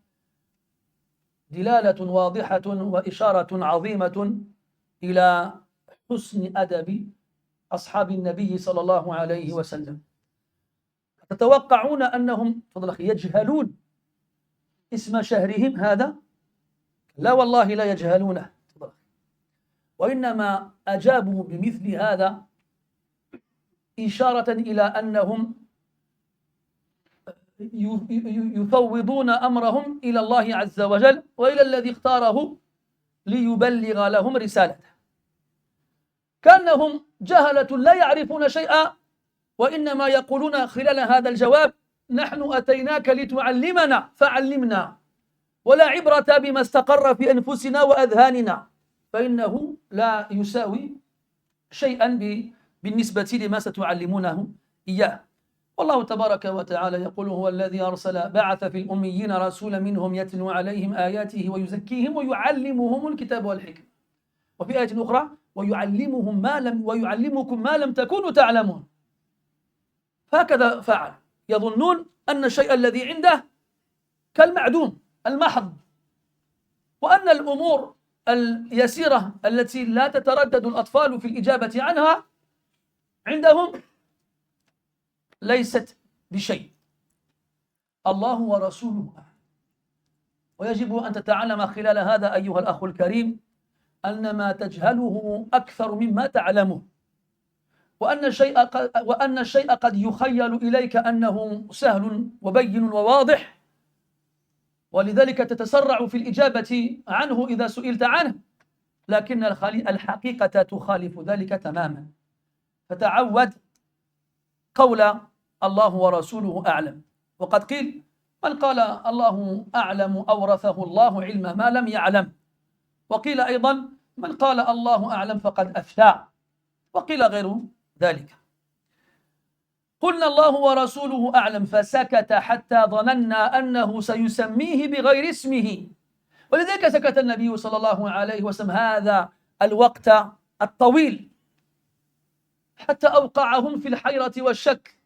دلالة واضحة وإشارة عظيمة إلى حسن أدب أصحاب النبي صلى الله عليه وسلم. تتوقعون أنهم يجهلون اسم شهرهم هذا؟ لا والله لا يجهلونه، وإنما أجابوا بمثل هذا إشارة إلى أنهم يفوضون أمرهم إلى الله عز وجل وإلى الذي اختاره ليبلغ لهم رسالته. كأنهم جهلة لا يعرفون شيئا، وإنما يقولون خلال هذا الجواب نحن أتيناك لتعلمنا فعلمنا، ولا عبرة بما استقر في أنفسنا وأذهاننا، فإنه لا يساوي شيئا بالنسبة لما ستعلمونه إياه. والله تبارك وتعالى يقول هو الذي أرسل بعث في الأميين رسولا منهم يتلو عليهم آياته ويزكيهم ويعلمهم الكتاب والحكمة. وفي آية أخرى ويعلمكم ما لم تكونوا تعلمون. هكذا فعل، يظنون أن الشيء الذي عنده كالمعدوم المحض، وأن الأمور اليسيرة التي لا تتردد الأطفال في الإجابة عنها عندهم ليست بشيء. الله ورسوله. ويجب أن تتعلم خلال هذا أيها الأخ الكريم أن ما تجهله أكثر مما تعلمه، وأن الشيء قد يخيل إليك أنه سهل وبين وواضح، ولذلك تتسرع في الإجابة عنه إذا سئلت عنه، لكن الحقيقة تخالف ذلك تماما. فتعود قول الله ورسوله أعلم. وقد قيل من قال الله أعلم أورثه الله علم ما لم يعلم، وقيل أيضا من قال الله أعلم فقد أفتى، وقيل غير ذلك. قلنا الله ورسوله أعلم فسكت حتى ظننا أنه سيسميه بغير اسمه، ولذلك سكت النبي صلى الله عليه وسلم هذا الوقت الطويل حتى أوقعهم في الحيرة والشك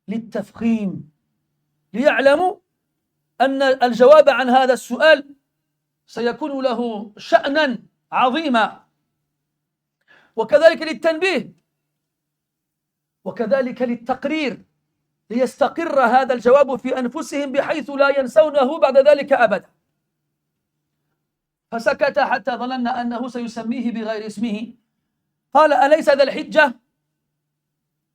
للتفخيم، ليعلموا أن الجواب عن هذا السؤال سيكون له شأنا عظيما، وكذلك للتنبيه، وكذلك للتقرير، ليستقر هذا الجواب في أنفسهم بحيث لا ينسونه بعد ذلك أبدا. فسكت حتى ظننا أنه سيسميه بغير اسمه. قال أليس ذا الحجة؟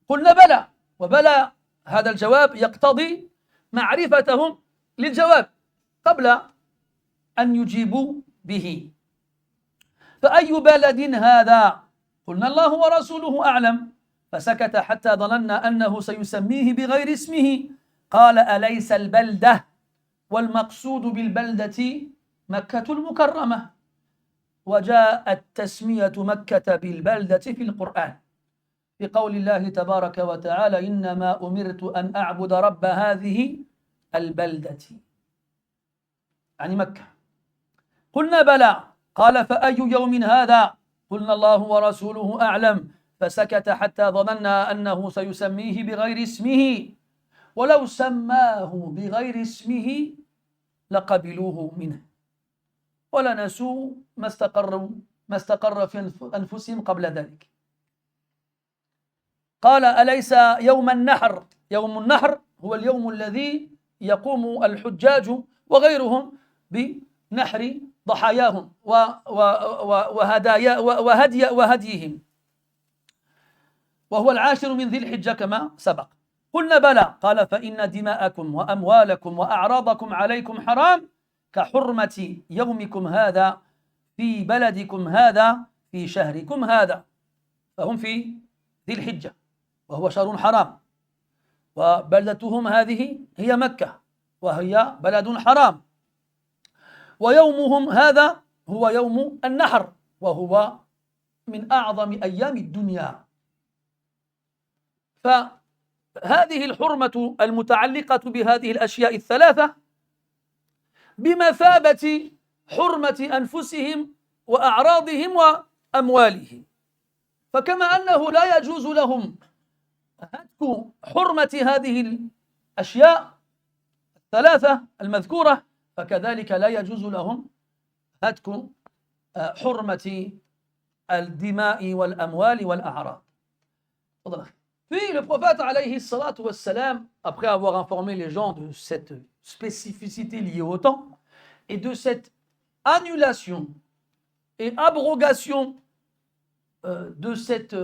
قلنا بلى، وبلى هذا الجواب يقتضي معرفتهم للجواب قبل أن يجيبوا به. فأي بلد هذا؟ قلنا الله ورسوله أعلم، فسكت حتى ظننا أنه سيسميه بغير اسمه. قال أليس البلدة؟ والمقصود بالبلدة مكة المكرمة، وجاءت تسمية مكة بالبلدة في القرآن في قول الله تبارك وتعالى إنما أمرت أن أعبد رب هذه البلدة، يعني مكة. قلنا بلى، قال فأي يوم هذا؟ قلنا الله ورسوله أعلم، فسكت حتى ظننا أنه سيسميه بغير اسمه، ولو سماه بغير اسمه لقبلوه منه ولنسوا ما استقر في أنفسهم قبل ذلك. قال أليس يوم النحر؟ يوم النحر هو اليوم الذي يقوم الحجاج وغيرهم بنحر ضحاياهم وهديهم، وهو العاشر من ذي الحجة كما سبق. قلنا بلى، قال فإن دماءكم وأموالكم وأعراضكم عليكم حرام كحرمة يومكم هذا في بلدكم هذا في شهركم هذا. فهم في ذي الحجة وهو شهر حرام، وبلدتهم هذه هي مكة وهي بلد حرام، ويومهم هذا هو يوم النحر وهو من أعظم أيام الدنيا. فهذه الحرمة المتعلقة بهذه الأشياء الثلاثة بمثابة حرمة أنفسهم وأعراضهم وأموالهم، فكما أنه لا يجوز لهم هتك حرمة هذه الأشياء الثلاثة المذكورة، فكذلك لا يجوز لهم هتك حرمة الدماء والأموال والأعراض. Puis le prophète alayhi salatu wassalam, après avoir informé les gens de cette spécificité liée au temps et de cette annulation et abrogation de cette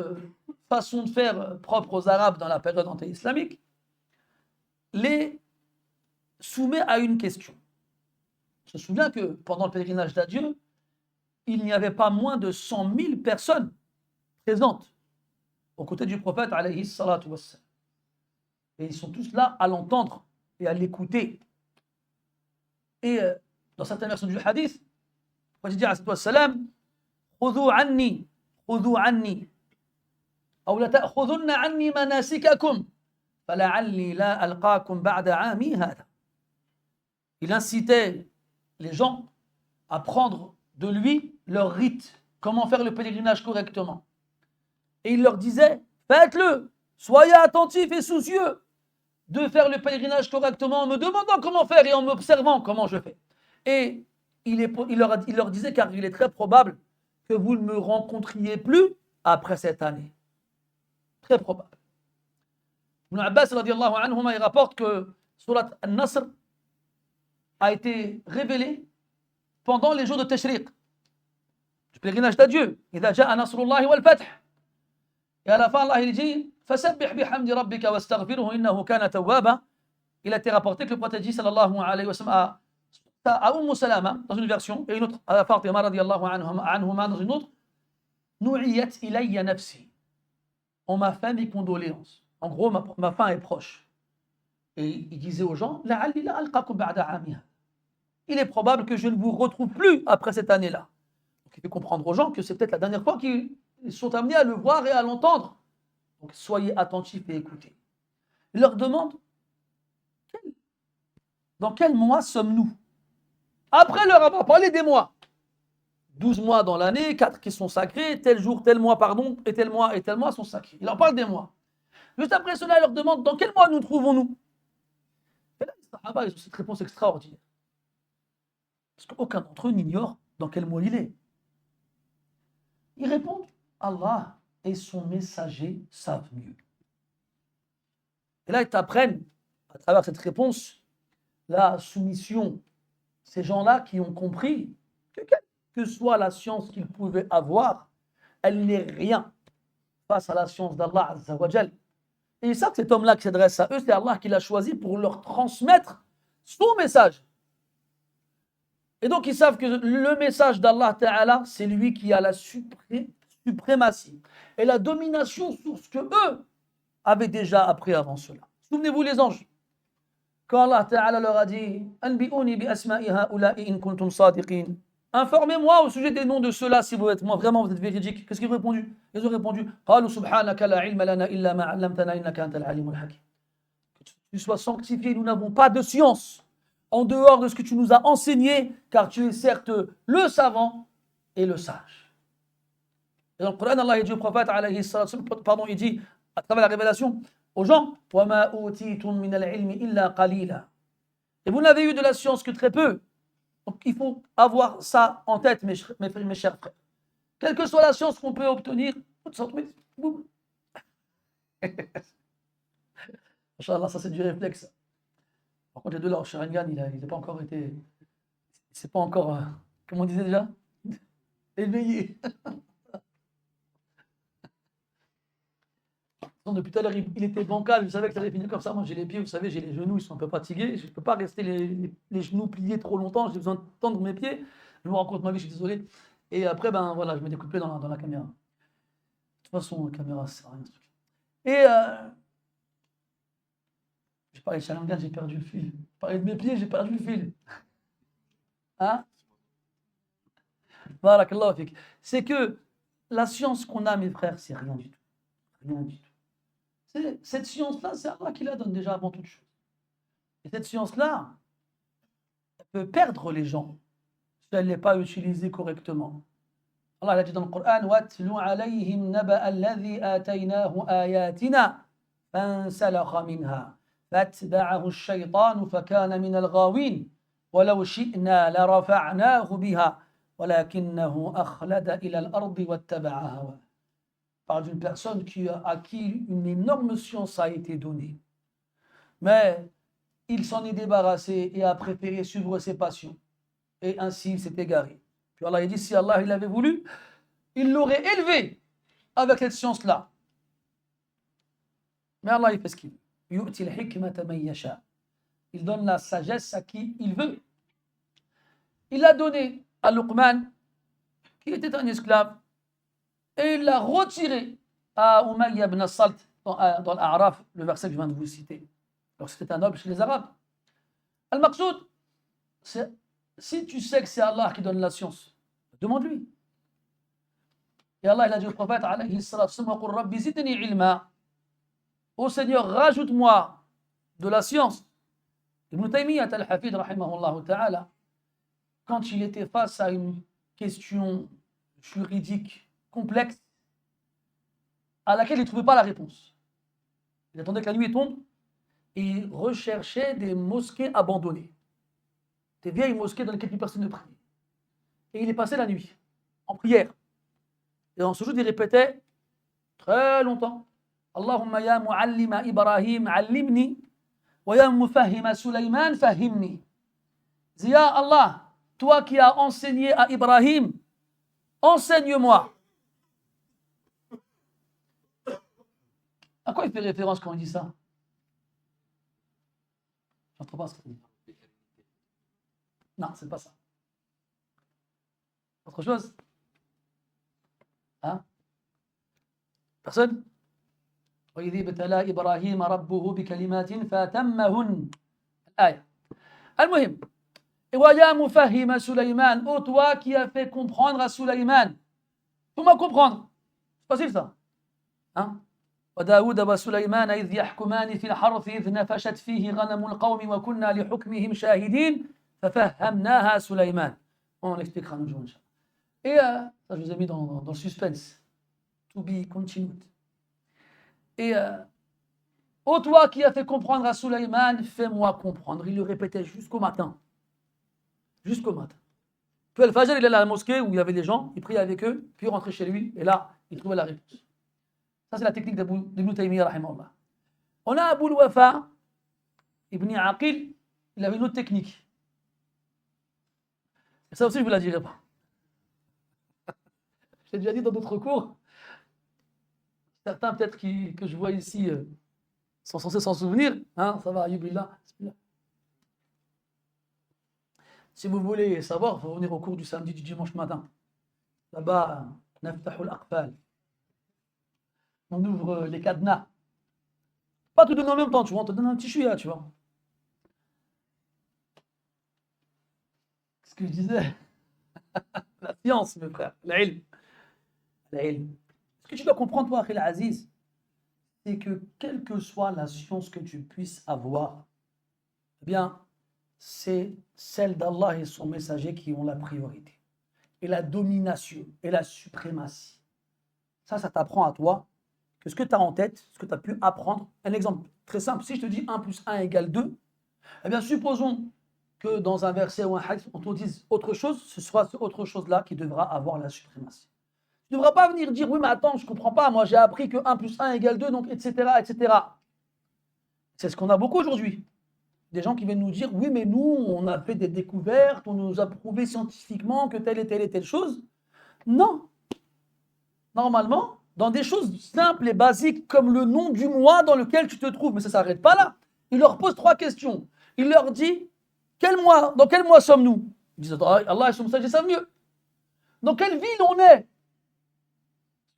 façon de faire propre aux Arabes dans la période anté-islamique, les soumet à une question. On se souvient que pendant le pèlerinage d'adieu, il n'y avait pas moins de 100 000 personnes présentes aux côtés du prophète alayhi salatu wassalam. Et ils sont tous là à l'entendre et à l'écouter. Et dans certaines versions du hadith, le prophète dit alayhi salatu wassalam, khudhu anni أو لتأخذن عني مناسككم فلعلي لا ألقاكم بعد عامي هذا. Il incitait les gens à prendre de lui leur rite, comment faire le pèlerinage correctement. Et il leur disait, faites-le, soyez attentifs et soucieux de faire le pèlerinage correctement en me demandant comment faire et en m'observant comment je fais. Et il leur disait, car il est très probable que vous ne me rencontriez plus après cette année. Très probable. Ibn Abbas radiallahu anhuma, il rapporte que Surat Al-Nasr a été révélée pendant les jours de Tashriq, du pèlerinage d'adieu. إذا جاء نصر الله والفتح. Et à la fin, Allah il dit فسبح بحمد ربك واستغفره إنه كان توابا. Il a été rapporté que le prophète dit sallallahu alayhi wa sallam à Salama dans une version et une autre à Fatima radiallahu anhuma dans une autre, Nu'iyat ilayya nafsi. On m'a fait mes condoléances. En gros, ma fin est proche. Et il disait aux gens, il est probable que je ne vous retrouve plus après cette année-là. Donc il fait comprendre aux gens que c'est peut-être la dernière fois qu'ils sont amenés à le voir et à l'entendre. Donc soyez attentifs et écoutez. Il leur demande, dans quel mois sommes-nous? Après leur avoir parlé des mois. 12 mois dans l'année, 4 qui sont sacrés, tel jour, tel mois, pardon, et tel mois sont sacrés. Il leur parle des mois. Juste après cela, il leur demande dans quel mois nous trouvons-nous? Et là, les Sahaba, ils ont cette réponse extraordinaire. Parce qu'aucun d'entre eux n'ignore dans quel mois il est. Ils répondent, Allah et son messager savent mieux. Et là, ils t'apprennent, à travers cette réponse, la soumission. Ces gens-là qui ont compris que quelle que soit la science qu'ils pouvaient avoir, elle n'est rien face à la science d'Allah Azza wa Jal. Et ils savent que cet homme-là qui s'adresse à eux, c'est Allah qui l'a choisi pour leur transmettre son message. Et donc ils savent que le message d'Allah Ta'ala, c'est lui qui a la suprématie et la domination sur ce que eux avaient déjà appris avant cela. Souvenez-vous les anges. quand Allah Ta'ala leur a dit Anbi'uni bi asma'i ha'ula'i in kuntum sadiqin. Informez-moi au sujet des noms de ceux-là si vous êtes vraiment vous êtes véridiques. Qu'est-ce qu'ils ont répondu? Ils ont répondu Qalu subhanaka la ilma lana illa ma 'allamtana innaka antal alimul hakim. Que tu sois sanctifié, nous n'avons pas de science en dehors de ce que tu nous as enseigné, car tu es certes le savant et le sage. Et dans le Coran, Allah dit au prophète, il dit, à travers la révélation, aux gens, وَمَا أُوتِيتُم مِّنَ الْعِلْمِ إِلَّا قَلِيلًا. Et vous n'avez eu de la science que très peu. Donc il faut avoir ça en tête, mes chers frères. Quelle que soit la science qu'on peut obtenir, Inch'Allah, ça c'est du réflexe. Par contre, les deux là, Sharingan, il n'a pas encore été. C'est pas encore. Comment on disait déjà? Éveillé. Depuis tout à l'heure, il était bancal, je savais que ça allait finir comme ça. Moi, j'ai les pieds, vous savez, j'ai les genoux, ils sont un peu fatigués. Je ne peux pas rester les genoux pliés trop longtemps, j'ai besoin de tendre mes pieds. Je me rends compte, ma vie, je suis désolé. Et après, ben voilà, je mets des coups de pied dans la caméra. De toute façon, la caméra, ça sert à rien. Et j'ai parlé de Sharingan, j'ai perdu le fil. J'ai parlé de mes pieds, j'ai perdu le fil. Hein? Barakallahu fik. C'est que la science qu'on a, mes frères, c'est rien du tout. Rien du tout. Cette science-là, c'est Allah qui la donne déjà avant toute chose. Et cette science-là, elle peut perdre les gens si elle n'est pas utilisée correctement. Allah a dit dans le Coran وَاتْلُ عَلَيْهِمْ نَبَأَ الَّذِي آتَيْنَاهُ آيَاتِنَا فَانْسَلَخَ مِنْهَا فَاتْبَعَهُ الشَّيْطَانُ فَكَانَ مِنَ الْغَاوِينَ وَلَوْ شِئْنَا لَرَفَعْنَاهُ بِهَا وَلَكِنَّهُ أَخْلَدَ إِلَى الْأَرْضِ وَاتَّبَعَ هَوَاهُ. Par d'une personne à qui une énorme science a été donnée. Mais il s'en est débarrassé et a préféré suivre ses passions. Et ainsi il s'est égaré. Puis Allah a dit, si Allah il avait voulu, il l'aurait élevé avec cette science-là. Mais Allah il fait ce qu'il veut. Il donne la sagesse à qui il veut. Il a donné à Luqman, qui était un esclave, et il l'a retiré à Umayya ibn Salt dans l'A'raf, le verset que je viens de vous citer. Alors c'était un noble chez les Arabes. Al-Maqsoud, si tu sais que c'est Allah qui donne la science, demande-lui. Et Allah il a dit au prophète, alayhi salatu wa sallam, Rabbi zidni ilma. Ô Seigneur, rajoute-moi de la science. Ibn Taymiyyah al-Hafid, rahimahullah ta'ala, quand il était face à une question juridique complexe à laquelle il ne trouvait pas la réponse. Il attendait que la nuit tombe et il recherchait des mosquées abandonnées, des vieilles mosquées dans lesquelles plus personne ne priait. Et il est passé la nuit en prière. Et dans ce jour, il répétait très longtemps Allahumma ya muallima Ibrahim allimni wa ya mufahhima Sulaiman fahimni. Ya Allah, toi qui as enseigné à Ibrahim, enseigne-moi. À quoi il fait référence quand il dit ça? Je n'entends pas ce qu'il dit. Non, c'est pas ça. Autre chose? Hein? Personne? وإذ ابتلى إبراهيم ربه بكلمات فأتمهن الآية. المهم ويا مفهم سليمان, ô toi qui as fait comprendre à Sulaiman. Comment comprendre? C'est facile ça. Hein? وداود وسليمان إذ يحكمان في الحرث إذ نفشت فيه غنم القوم وكنا لحكمهم شاهدين ففهمناها سليمان. On l'expliquera un jour. Et ça je vous ai mis dans le suspense. To be continued. Et ô toi qui as fait comprendre à Sulaiman, fais-moi comprendre. Il le répétait jusqu'au matin. Jusqu'au matin. Puis Al-Fajr, il allait à la mosquée où il y avait des gens, il priait avec eux, puis il rentrait chez lui, et là, il trouvait la réponse. Ça, c'est la technique d'Ibn Taymiyyah, rahimahullah. On a Abu al-Wafa, Ibn Aqil, il avait une autre technique. Et ça aussi, je ne vous la dirai pas. Je l'ai déjà dit dans d'autres cours. Certains, peut-être, que je vois ici, sont censés s'en souvenir. Hein, ça va, Ayubillah. Si vous voulez savoir, il faut venir au cours du samedi, du dimanche matin. Là-bas, Naftahul Aqfal. On ouvre les cadenas. Pas tout donner en même temps, tu vois, on te donne un petit chouïa, tu vois. que je disais, la science, mes frères, l'ilm. L'ilm. Ce que tu dois comprendre, toi, Akhil Aziz, c'est que quelle que soit la science que tu puisses avoir, eh bien, c'est celle d'Allah et son messager qui ont la priorité. Et la domination et la suprématie. Ça t'apprend à toi que ce que tu as en tête, ce que tu as pu apprendre. Un exemple très simple, si je te dis 1 plus 1 égale 2, eh bien, supposons que dans un verset ou un hadith, on te dise autre chose, ce sera ce autre chose-là qui devra avoir la suprématie. Tu ne devras pas venir dire, oui, mais attends, je ne comprends pas, moi j'ai appris que 1 plus 1 égale 2, donc etc., etc. C'est ce qu'on a beaucoup aujourd'hui. Des gens qui viennent nous dire, oui, mais nous, on a fait des découvertes, on nous a prouvé scientifiquement que telle et telle chose. Non. Normalement, dans des choses simples et basiques comme le nom du mois dans lequel tu te trouves, mais ça ne s'arrête pas là. Il leur pose 3 questions. Il leur dit, dans quel mois sommes-nous? Ils disent, Allah et son messager savent mieux. Dans quelle ville on est?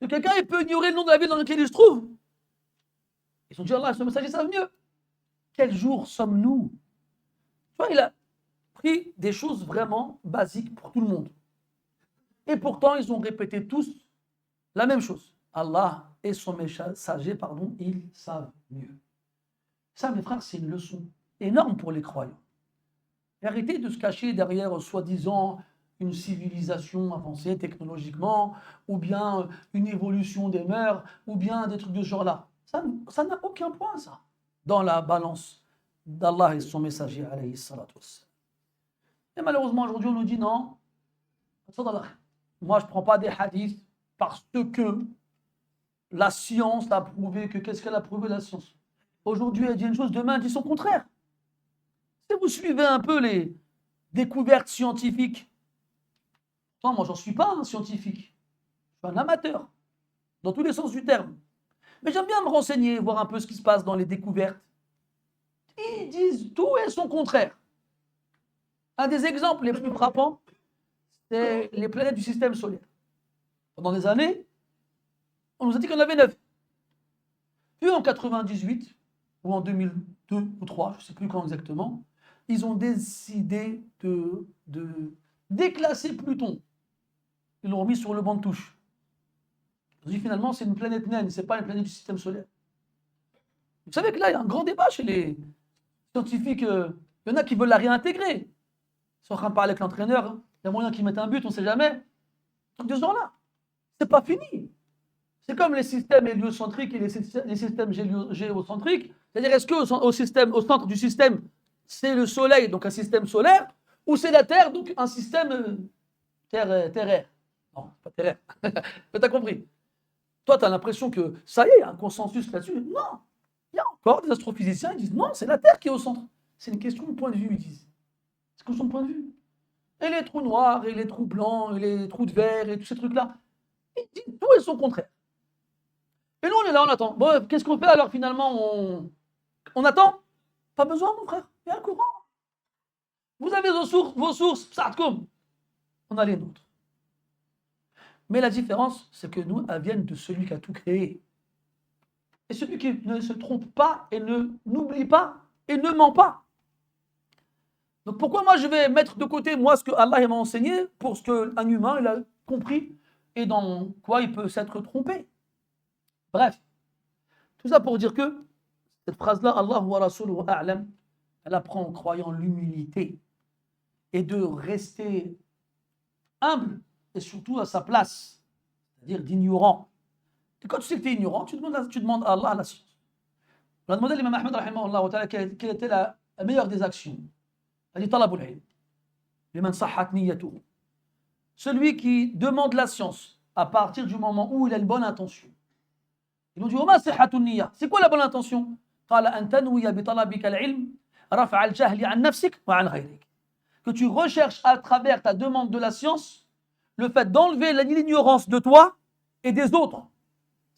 Que quelqu'un peut ignorer le nom de la ville dans laquelle il se trouve? Ils ont dit, Allah et son messager savent mieux. Quel jour sommes-nous? Tu vois, il a pris des choses vraiment basiques pour tout le monde. Et pourtant, ils ont répété tous la même chose. Allah et son messager, ils savent mieux. Ça, mes frères, c'est une leçon énorme pour les croyants. Et arrêtez de se cacher derrière, soi-disant, une civilisation avancée technologiquement, ou bien une évolution des mœurs, ou bien des trucs de ce genre-là. Ça n'a aucun point, ça, dans la balance d'Allah et son messager, alayhi salatu wassalam. Et malheureusement, aujourd'hui, on nous dit non, moi, je ne prends pas des hadiths parce que la science a prouvé que. Qu'est-ce qu'elle a prouvé, la science? Aujourd'hui, elle dit une chose, demain, elle dit son contraire. Si vous suivez un peu les découvertes scientifiques, non, moi, j'en suis pas un scientifique. Je suis un amateur, dans tous les sens du terme. Mais j'aime bien me renseigner, voir un peu ce qui se passe dans les découvertes. Ils disent tout et son contraire. Un des exemples les plus frappants, c'est les planètes du système solaire. Pendant des années, on nous a dit qu'il y en avait 9. Puis en 98, ou en 2002 ou 2003, je ne sais plus quand exactement, ils ont décidé de déclasser Pluton. Ils l'ont remis sur le banc de touche. Ils ont dit finalement c'est une planète naine, ce n'est pas une planète du système solaire. Vous savez que là, il y a un grand débat chez les scientifiques. Il y en a qui veulent la réintégrer. Ils sont en train de parler avec l'entraîneur. Hein. Il y a moyen qu'ils mettent un but, on ne sait jamais. Donc de ce genre-là, c'est pas fini. C'est comme les systèmes héliocentriques et les systèmes géocentriques. C'est-à-dire, est-ce qu'au centre du système, c'est le Soleil, donc un système solaire, ou c'est la Terre, donc un système terrestre? Non, pas terrestre. Mais tu as compris. Toi, tu as l'impression que ça y est, il y a un consensus là-dessus. Non. Il y a encore des astrophysiciens qui disent non, c'est la Terre qui est au centre. C'est une question de point de vue, ils disent. C'est une question de point de vue. Et les trous noirs, et les trous blancs, et les trous de verre, et tous ces trucs-là, ils disent tout et son contraire. Et nous, on est là, on attend. Bon, qu'est-ce qu'on fait alors finalement? On attend? Pas besoin, mon frère. Il y a un courant. Vous avez vos sources, psatkoum. On a les nôtres. Mais la différence, c'est que nous, elles viennent de celui qui a tout créé. Et celui qui ne se trompe pas et n'oublie pas et ne ment pas. Donc pourquoi moi je vais mettre de côté moi ce que Allah m'a enseigné pour ce qu'un humain il a compris et dans quoi il peut s'être trompé? Bref, tout ça pour dire que cette phrase-là, Allah wa rasuluhu a'lam, elle apprend aux croyants l'humilité et de rester humble et surtout à sa place, c'est-à-dire d'ignorant. Et quand tu sais que tu es ignorant, tu demandes à Allah la science. On a demandé à l'imam Ahmed rahimahullah ta'ala quelle était la meilleure des actions. Il a dit talabul ilm, liman sahhat niyyatuhu. Celui qui demande la science à partir du moment où il a une bonne intention. Ils ont dit وما صحة النية. C'est quoi la bonne intention? قال أن تنوي بطلبك العلم رفع الجهل عن نفسك وعن غيرك. Que tu recherches à travers ta demande de la science le fait d'enlever l'ignorance de toi et des autres.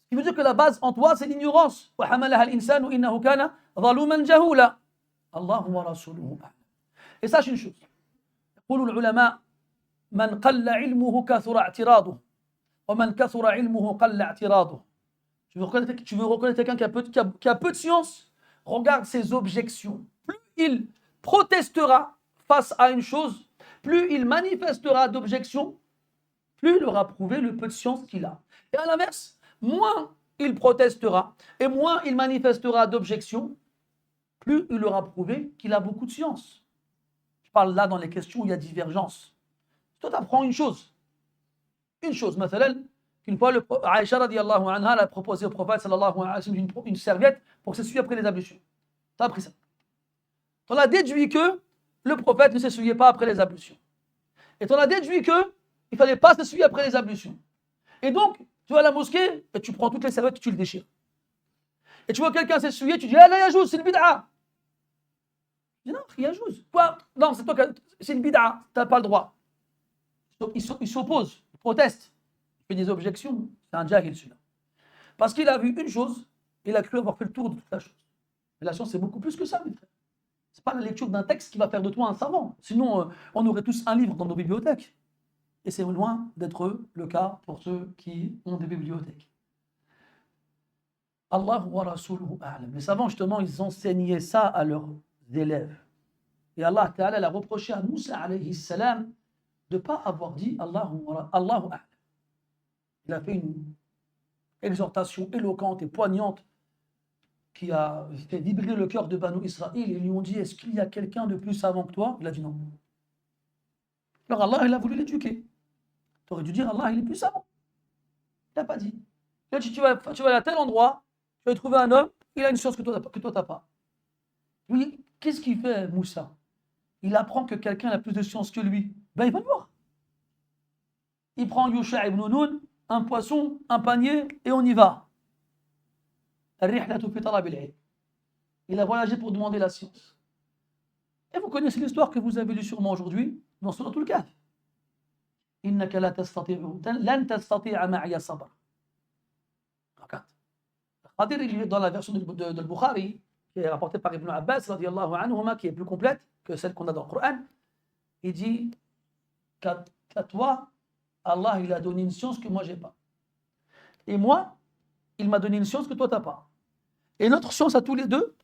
Ce qui veut dire que la base en toi c'est l'ignorance. وحملها الإنسان إنه كان ظلوما جهولا. الله ورسوله أعلم. Et sache une chose. يقول العلماء من قل علمه كثر اعتراضه ومن كثر علمه قل اعتراضه. Tu veux reconnaître quelqu'un qui a peu de science? Regarde ses objections. Plus il protestera face à une chose, plus il manifestera d'objections, plus il aura prouvé le peu de science qu'il a. Et à l'inverse, moins il protestera et moins il manifestera d'objections, plus il aura prouvé qu'il a beaucoup de science. Je parle là dans les questions où il y a divergence. Toi, tu apprends une chose, مثلا, qu'une fois, Aïcha radiallahu anha a proposé au prophète sallallahu alayhi wa sallam une serviette pour s'essuyer après les ablutions. Tu as appris ça. Tu en as déduit que le prophète ne s'essuyait pas après les ablutions. Et tu en as déduit qu'il ne fallait pas s'essuyer après les ablutions. Et donc, tu vas à la mosquée et tu prends toutes les serviettes et tu les déchires. Et tu vois quelqu'un s'essuyer, tu dis, ah là, yajouz, c'est une bid'a. Je dis, non, yajouz. Quoi? Non, c'est toi, c'est une bid'a, tu n'as pas le droit. Il s'oppose, il proteste, il fait des objections. C'est un jahil celui-là. Parce qu'il a vu une chose, il a cru avoir fait le tour de toute la chose. Mais la science, c'est beaucoup plus que ça, mes frères. Ce n'est pas la lecture d'un texte qui va faire de toi un savant. Sinon, on aurait tous un livre dans nos bibliothèques. Et c'est loin d'être le cas pour ceux qui ont des bibliothèques. Allah wa rasuluhu a'lam. Les savants, justement, ils enseignaient ça à leurs élèves. Et Allah Ta'ala l'a reproché à Moussa alayhi salam de ne pas avoir dit Allahu a'lam. Il a fait une exhortation éloquente et poignante qui a fait vibrer le cœur de Banu Israël. Ils lui ont dit, est-ce qu'il y a quelqu'un de plus savant que toi? Il a dit non. Alors Allah, il a voulu l'éduquer. Tu aurais dû dire, Allah, il est plus savant. Il n'a pas dit. Il a dit, tu vas aller à tel endroit, tu vas trouver un homme, il a une science que toi, tu n'as pas. Oui, qu'est-ce qu'il fait, Moussa? Il apprend que quelqu'un a plus de science que lui. Ben, il va le voir. Il prend Yusha ibn Nun, un poisson, un panier, et on y va. Il a voyagé pour demander la science. Et vous connaissez l'histoire que vous avez lue sûrement aujourd'hui dans Surat al-Kahf. إنك لا تستطيع لن تستطيع معي صبر. Regarde. Khadir, il est dans la version de Bukhari, qui est rapportée par Ibn Abbas, radiallahu anhuma, qui est plus complète que celle qu'on a dans le Coran. Il dit qu'à toi, Allah, il a donné une science que moi, je n'ai pas. Et moi, il m'a donné une science que toi, tu n'as pas. Et notre science à tous les deux,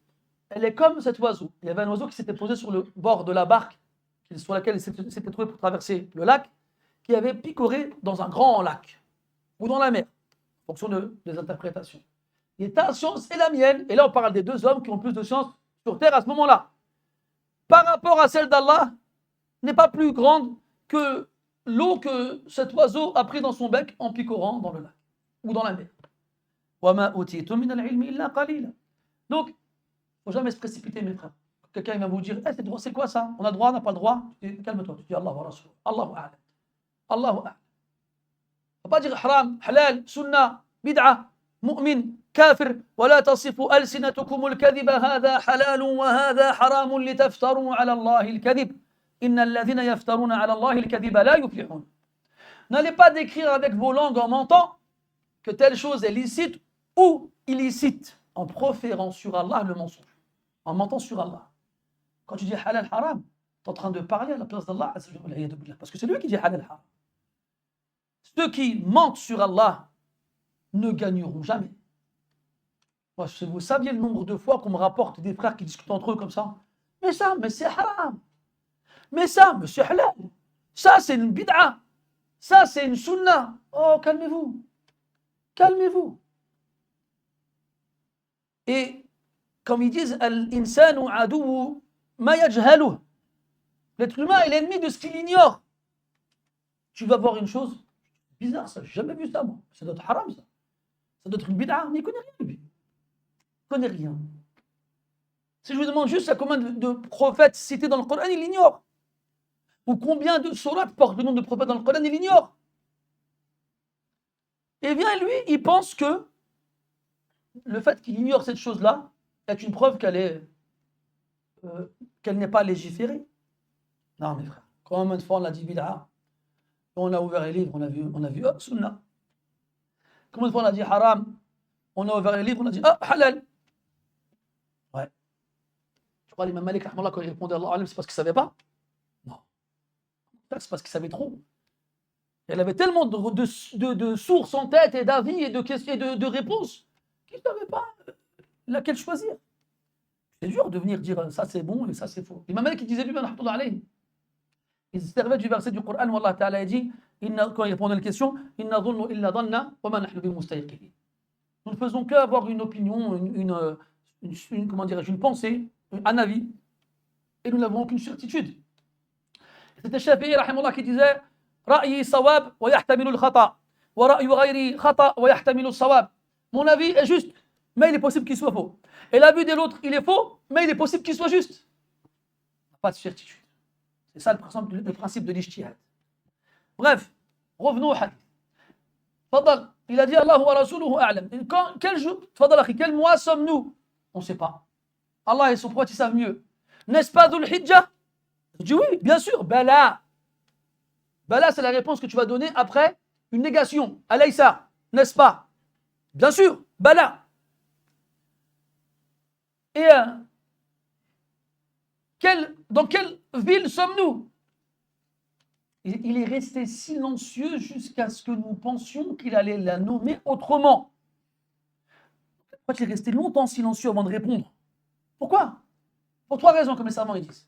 elle est comme cet oiseau. Il y avait un oiseau qui s'était posé sur le bord de la barque sur laquelle il s'était trouvé pour traverser le lac, qui avait picoré dans un grand lac ou dans la mer, en fonction des interprétations. Et ta science et la mienne, et là on parle des deux hommes qui ont plus de science sur terre à ce moment-là, par rapport à celle d'Allah, n'est pas plus grande que l'eau que cet oiseau a pris dans son bec en picorant dans le lac ou dans la mer. Donc, il ne faut jamais se précipiter, mes frères. Quelqu'un va vous dire, c'est quoi ça? On a le droit, on n'a pas le droit? Calme-toi, tu dis Allah wa Rasul, Allahu a'lam. Allahu a'lam. On ne va pas dire haram, halal, sunnah, bid'a, mu'min, kafir, ولا تصفوا ألسنتكم الكذب هذا حلال وهذا حرام لتفتروا على الله الكذب إن الذين يفترون على الله الكذب لا يفلحون. N'allez pas décrire avec vos langues en mentant que telle chose est licite ou illicite, en proférant sur Allah le mensonge, en mentant sur Allah. Quand tu dis halal haram, tu es en train de parler à la place d'Allah, parce que c'est lui qui dit halal haram. Ceux qui mentent sur Allah ne gagneront jamais. Moi, si vous saviez le nombre de fois qu'on me rapporte des frères qui discutent entre eux comme ça, mais c'est haram, mais c'est halal, ça c'est une bid'a, ça c'est une sunnah. Oh, calmez-vous. Calmez-vous. Et comme ils disent, al-insanu aduwu ma yajhaluh. L'être humain est l'ennemi de ce qu'il ignore. Tu vas voir une chose bizarre, ça, j'ai jamais vu ça, moi. Ça doit être haram, ça. Ça doit être une bid'a, mais il ne connaît rien, lui. Il ne connaît rien. Si je vous demande juste à combien de prophètes cités dans le Coran, il ignore. Ou combien de sourates portent le nom de prophètes dans le Coran, il ignore. Et bien, lui, il pense que le fait qu'il ignore cette chose-là est une preuve qu'elle n'est pas légiférée. Non, mes frères, combien de fois on a dit bid'a? On a ouvert les livres, on a vu sunnah. Combien de fois on a dit haram? On a ouvert les livres, on a dit halal. Ouais. Tu crois l'imam Malik, quand il répondait à Allah, c'est parce qu'il ne savait pas? Non. C'est parce qu'il savait trop. Elle avait tellement de sources en tête et d'avis et de questions et de réponses qu'il ne savait pas laquelle choisir. C'est dur de venir dire ça c'est bon et ça c'est faux. L'imam Malik disait lui-même, ils se servaient du verset du Coran où Allah Ta'ala dit, quand il répondait à la question, Inna dhunnu illa dhanna wa ma nahnu bimustayqinin. Nous ne faisons qu'avoir une opinion, comment dirais-je, une pensée, un avis, et nous n'avons aucune certitude. C'était Shafi'i rahimahullah qui disait Ra'yi sawab wa yahtamilu al-khata wa ra'yu ghayri khata wa yahtamilu al-sawab. Mon avis est juste, mais il est possible qu'il soit faux. Et l'avis de l'autre, il est faux, mais il est possible qu'il soit juste. Pas de certitude. C'est ça le principe de l'ijtihad. Bref, revenons au hadith. Fadal, il a dit Allah wa rasuluhu a'lam. Quel mois sommes-nous? On ne sait pas. Allah et son prophète, ils savent mieux. N'est-ce pas Dhul Hijjah? Je dis oui, bien sûr. Bala. Bala, c'est la réponse que tu vas donner après une négation. Alaysa, n'est-ce pas? Bien sûr, Bala. Et dans quelle ville sommes-nous? Il est resté silencieux jusqu'à ce que nous pensions qu'il allait la nommer autrement. Pourquoi il est resté longtemps silencieux avant de répondre? Pourquoi? Pour 3 raisons, comme les savants ils disent.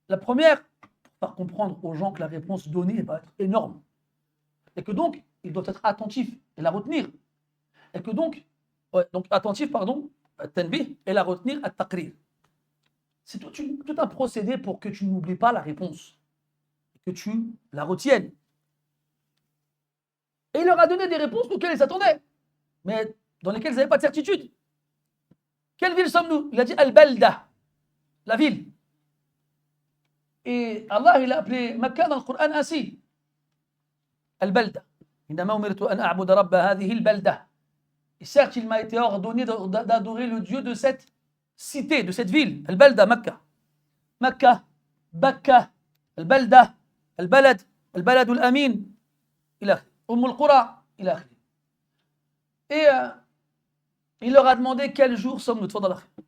La première, pour faire comprendre aux gens que la réponse donnée va être énorme. Et que donc, ils doivent être attentifs et la retenir. Et que donc attentif, tanbih, et la retenir, at-taqrir. C'est tout un procédé pour que tu n'oublies pas la réponse. Que tu la retiennes. Et il leur a donné des réponses auxquelles ils s'attendaient, mais dans lesquelles ils n'avaient pas de certitude. Quelle ville sommes-nous? Il a dit Al-Balda, la ville. Et Allah, il a appelé Makkah dans le Coran ainsi. Al-Balda. Innama umirtu an a'buda rabba hadhihi al-balda. Et certes, il m'a été ordonné d'adorer le Dieu de cette cité, de cette ville. Al-Balda, Makkah. Makkah, Bakka, Al-Balda, Al-Balad, Al-Balad al-Amin, Al-Qura, et il leur a demandé quel jour sommes-nous?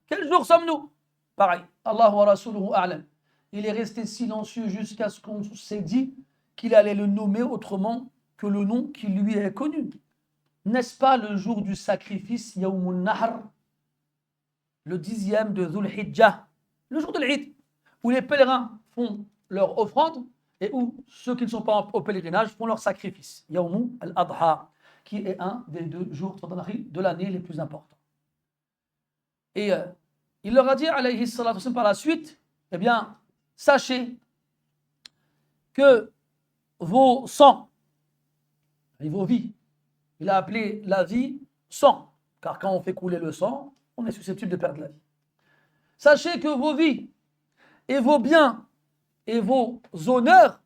Quel jour sommes-nous? Pareil, Allah wa rasuluhu a'lam. Il est resté silencieux jusqu'à ce qu'on s'est dit qu'il allait le nommer autrement que le nom qui lui est connu. N'est-ce pas le jour du sacrifice, Yawmun Nahr, le 10e de Dhul Hijjah, le jour de l'Eid, où les pèlerins font leur offrande et où ceux qui ne sont pas au pèlerinage font leur sacrifice. Yawm al-Adha, qui est un des 2 jours de l'année les plus importants. Et il leur a dit, alayhi salatu wassalam, par la suite, eh bien, sachez que vos sangs et vos vies, il a appelé la vie sang, car quand on fait couler le sang, on est susceptible de perdre la vie. Sachez que vos vies et vos biens et vos honneurs,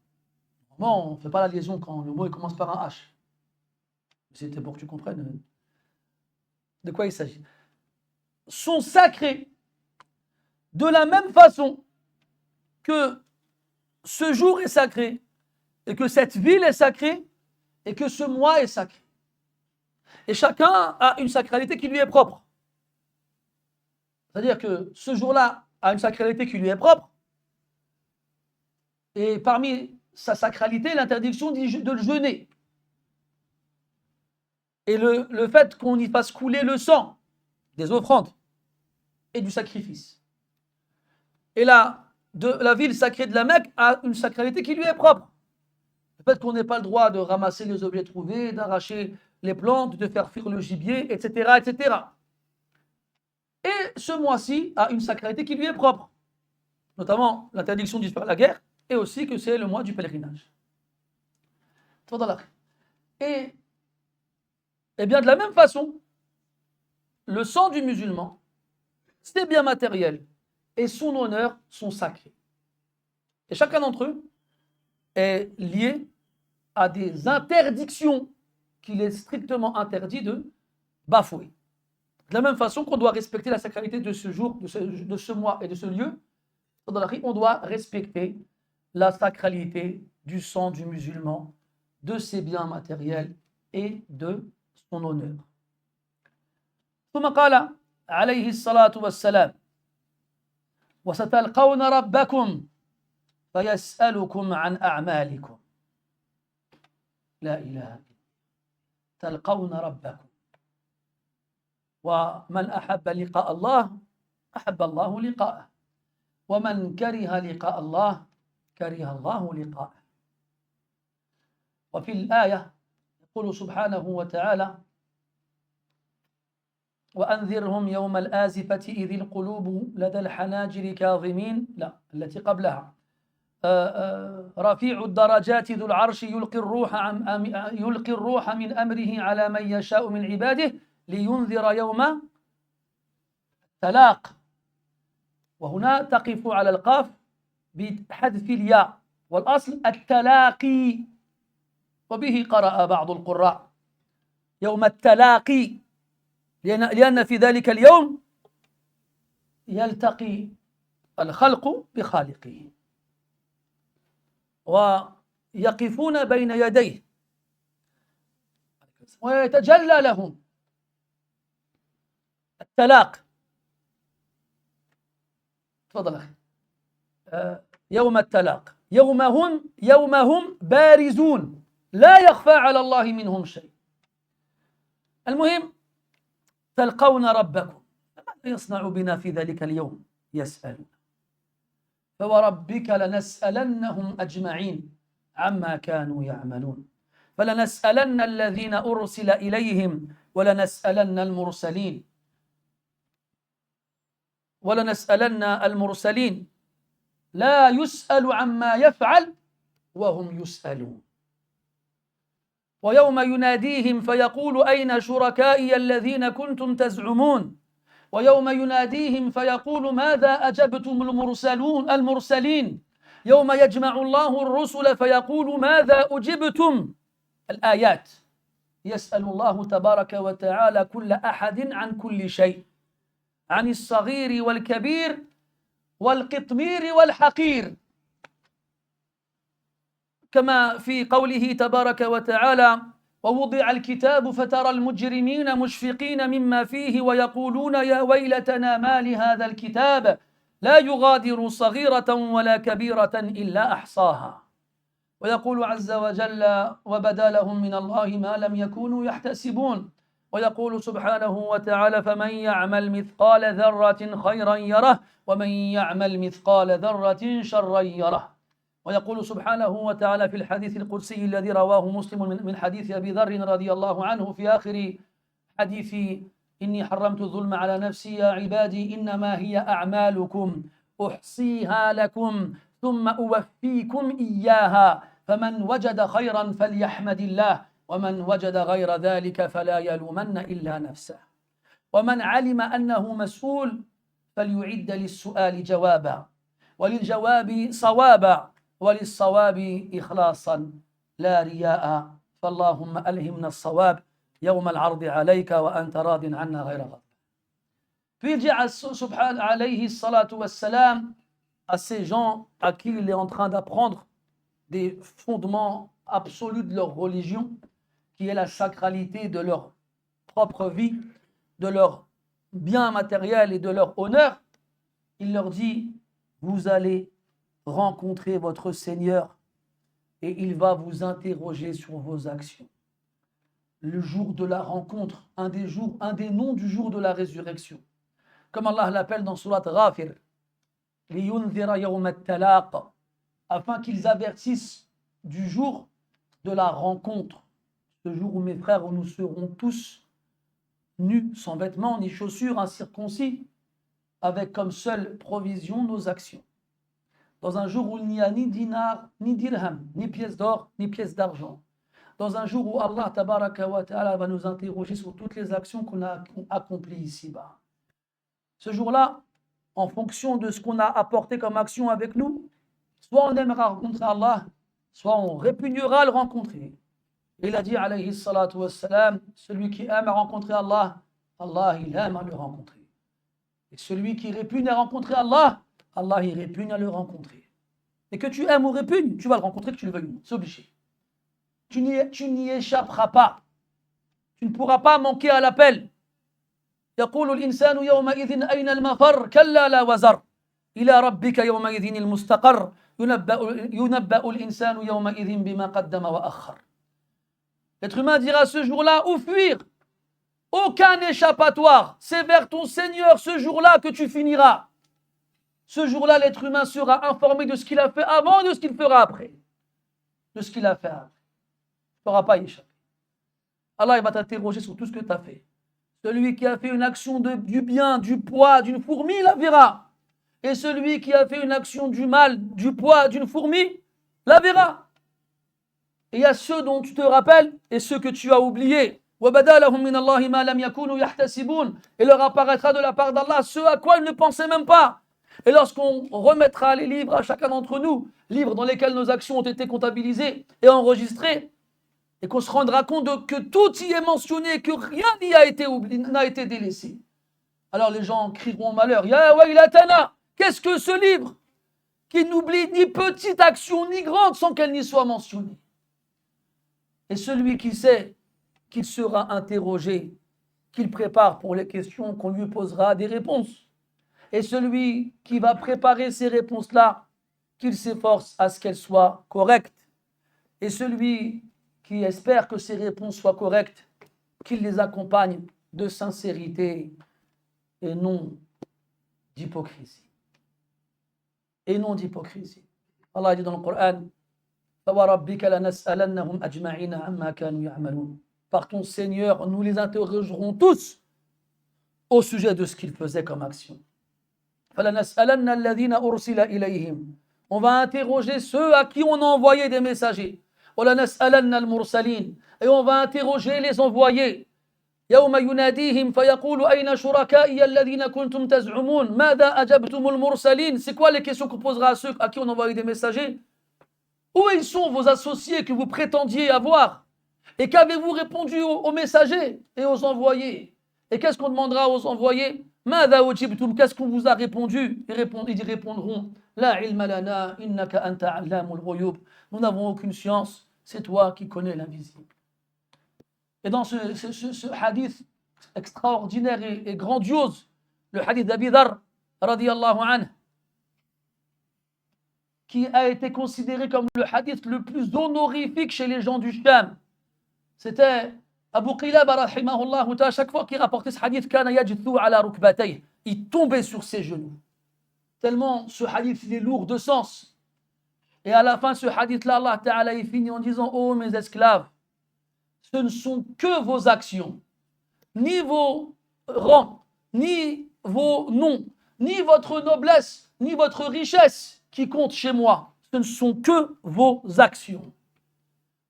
bon, on ne fait pas la liaison quand le mot il commence par un H. C'était pour que tu comprennes de quoi il s'agit. Sont sacrés de la même façon que ce jour est sacré et que cette ville est sacrée et que ce mois est sacré. Et chacun a une sacralité qui lui est propre. C'est-à-dire que ce jour-là a une sacralité qui lui est propre. Et parmi sa sacralité, l'interdiction de le jeûner. Et le fait qu'on y fasse couler le sang des offrandes et du sacrifice. Et la ville sacrée de la Mecque a une sacralité qui lui est propre. Le fait qu'on n'ait pas le droit de ramasser les objets trouvés, d'arracher les plantes, de faire fuir le gibier, etc., etc. Et ce mois-ci a une sacralité qui lui est propre. Notamment l'interdiction de faire la guerre et aussi que c'est le mois du pèlerinage. Et bien de la même façon, le sang du musulman, ses biens matériels et son honneur sont sacrés. Et chacun d'entre eux est lié à des interdictions qu'il est strictement interdit de bafouer. De la même façon qu'on doit respecter la sacralité de ce jour, de ce mois et de ce lieu, on doit respecter la sacralité du sang du musulman, de ses biens matériels et de son honneur. ثم قال عليه الصلاة والسلام وستلقون ربكم فيسألكم عن أعمالكم لا إله إلا تلقون ربكم ومن أحب لقاء الله أحب الله لقاءه ومن كره لقاء الله كره الله لقاءه. وفي الآية يقول سبحانه وتعالى: وأنذرهم يوم الآزفة إذ القلوب لدى الحناجر كاظمين، لا التي قبلها، رفيع الدرجات ذو العرش يلقي الروح من أمره على من يشاء من عباده لينذر يوم التلاق. وهنا تقف على القاف بحذف الياء، والأصل التلاقي، وبه قرأ بعض القراء يوم التلاقي، لأن في ذلك اليوم يلتقي الخلق بخالقه ويقفون بين يديه ويتجلى لهم التلاق. تفضل أخي. يوم التلاق، يوم هم بارزون لا يخفى على الله منهم شيء. المهم تلقون ربكم، ماذا يصنع بنا في ذلك اليوم؟ يسألون. فوربك لنسألنهم أجمعين عما كانوا يعملون، فلنسألن الذين أرسل إليهم ولنسألن المرسلين لا يسأل عما يفعل وهم يسألون. ويوم يناديهم فيقول أين شركائي الذين كنتم تزعمون، ويوم يناديهم فيقول ماذا أجبتم المرسلين، يوم يجمع الله الرسل فيقول ماذا أجبتم. الآيات. يسأل الله تبارك وتعالى كل أحد عن كل شيء، عن الصغير والكبير والقطمير والحقير، كما في قوله تبارك وتعالى: ووضع الكتاب فترى المجرمين مشفقين مما فيه ويقولون يا ويلتنا ما لهذا الكتاب لا يغادر صغيرة ولا كبيرة إلا أحصاها. ويقول عز وجل: وبدا لهم من الله ما لم يكونوا يحتسبون. ويقول سبحانه وتعالى: فمن يعمل مثقال ذرة خيرا يره ومن يعمل مثقال ذرة شرا يره. ويقول سبحانه وتعالى في الحديث القدسي الذي رواه مسلم من حديث أبي ذر رضي الله عنه في آخر حديث: إني حرمت الظلم على نفسي يا عبادي إنما هي أعمالكم أحصيها لكم ثم أوفيكم إياها فمن وجد خيرا فليحمد الله ومن وجد غير ذلك فلا يلومن إلا نفسه ومن علم أنه مسؤول فليعد للسؤال جوابا وللجواب صوابا وللصواب إخلاصا لا رياء فاللهم ألهمنا الصواب يوم العرض عليك وأنت راض عنا غير غضب. Puis il dit alayhi salatu wassalam à ces gens à qui il est en train d'apprendre des fondements absolus de leur religion, qui est la sacralité de leur propre vie, de leur bien matériel et de leur honneur. Il leur dit: vous allez rencontrer votre Seigneur et il va vous interroger sur vos actions. Le jour de la rencontre, un des noms du jour de la résurrection, comme Allah l'appelle dans Surat Ghafir, liyunzira yawm at-talaq, afin qu'ils avertissent du jour de la rencontre, ce jour où mes frères, où nous serons tous nus, sans vêtements ni chaussures, incirconcis, avec comme seule provision nos actions. Dans un jour où il n'y a ni dinar, ni dirham, ni pièces d'or, ni pièces d'argent. Dans un jour où Allah tabaraka wa ta'ala va nous interroger sur toutes les actions qu'on a accomplies ici-bas. Ce jour-là, en fonction de ce qu'on a apporté comme action avec nous, soit on aimera rencontrer Allah, soit on répugnera le rencontrer. Il a dit alayhi salatu wassalam, celui qui aime à rencontrer Allah, Allah il aime à le rencontrer. Et celui qui répugne à rencontrer Allah, Allah il répugne à le rencontrer. Et que tu aimes ou répugnes, tu vas le rencontrer, que tu le veuilles ou non, c'est obligé. Tu n'y échapperas pas. Tu ne pourras pas manquer à l'appel. يقول الإنسان يومئذ أين المفر كلا لا وزر إلى ربك يومئذ المستقر ينبأ الإنسان يومئذ بما قدم وأخر. L'être humain dira ce jour-là où fuir. Aucun échappatoire. C'est vers ton Seigneur ce jour-là que tu finiras. Ce jour-là, l'être humain sera informé de ce qu'il a fait avant et de ce qu'il fera après. De ce qu'il a fait après. Tu ne pourras pas y échapper. Allah il va t'interroger sur tout ce que tu as fait. Celui qui a fait une action du bien, du poids, d'une fourmi, la verra. Et celui qui a fait une action du mal, du poids, d'une fourmi, la verra. Et il y a ceux dont tu te rappelles et ceux que tu as oubliés. Et leur apparaîtra de la part d'Allah ce à quoi ils ne pensaient même pas. Et lorsqu'on remettra les livres à chacun d'entre nous, livres dans lesquels nos actions ont été comptabilisées et enregistrées, et qu'on se rendra compte que tout y est mentionné, que rien n'y a été oublié, n'a été délaissé. Alors les gens crieront au malheur, Ya waylatana, qu'est-ce que ce livre qui n'oublie ni petite action ni grande sans qu'elle n'y soit mentionnée. Et celui qui sait qu'il sera interrogé, qu'il prépare pour les questions qu'on lui posera des réponses. Et celui qui va préparer ces réponses-là, qu'il s'efforce à ce qu'elles soient correctes. Et celui qui espère que ces réponses soient correctes, qu'il les accompagne de sincérité et non d'hypocrisie. Et non d'hypocrisie. Allah dit dans le Coran, par ton Seigneur, nous les interrogerons tous au sujet de ce qu'ils faisaient comme action. On va interroger ceux à qui on a envoyé des messagers. Et on va interroger les envoyés. يوم يناديهم فيقول أين شركائي الذين كنتم تزعمون ماذا أجبتم المرسلين. C'est quoi les questions qu'on posera à ceux à qui on a envoyé des messagers? Où ils sont vos associés que vous prétendiez avoir? Et qu'avez-vous répondu aux messagers et aux envoyés? Et qu'est-ce qu'on demandera aux envoyés? ماذا أجبتم. Qu'est-ce qu'on vous a répondu? Ils répondront لا علم لنا إنك أنت علام الغيوب. Nous n'avons aucune science, c'est toi qui connais l'invisible. Et dans ce hadith extraordinaire et grandiose, le hadith d'Abi Dharr, radiyallahu anhu, qui a été considéré comme le hadith le plus honorifique chez les gens du Sham. C'était Abu Qilaba, rahimahullah, à chaque fois qu'il rapportait ce hadith, kana yajthu ala rukbatayh, il tombait sur ses genoux. Tellement ce hadith il est lourd de sens. Et à la fin, ce hadith-là, Allah Ta'ala, il finit en disant, ô mes esclaves, ce ne sont que vos actions, ni vos rangs, ni vos noms, ni votre noblesse, ni votre richesse qui comptent chez moi. Ce ne sont que vos actions.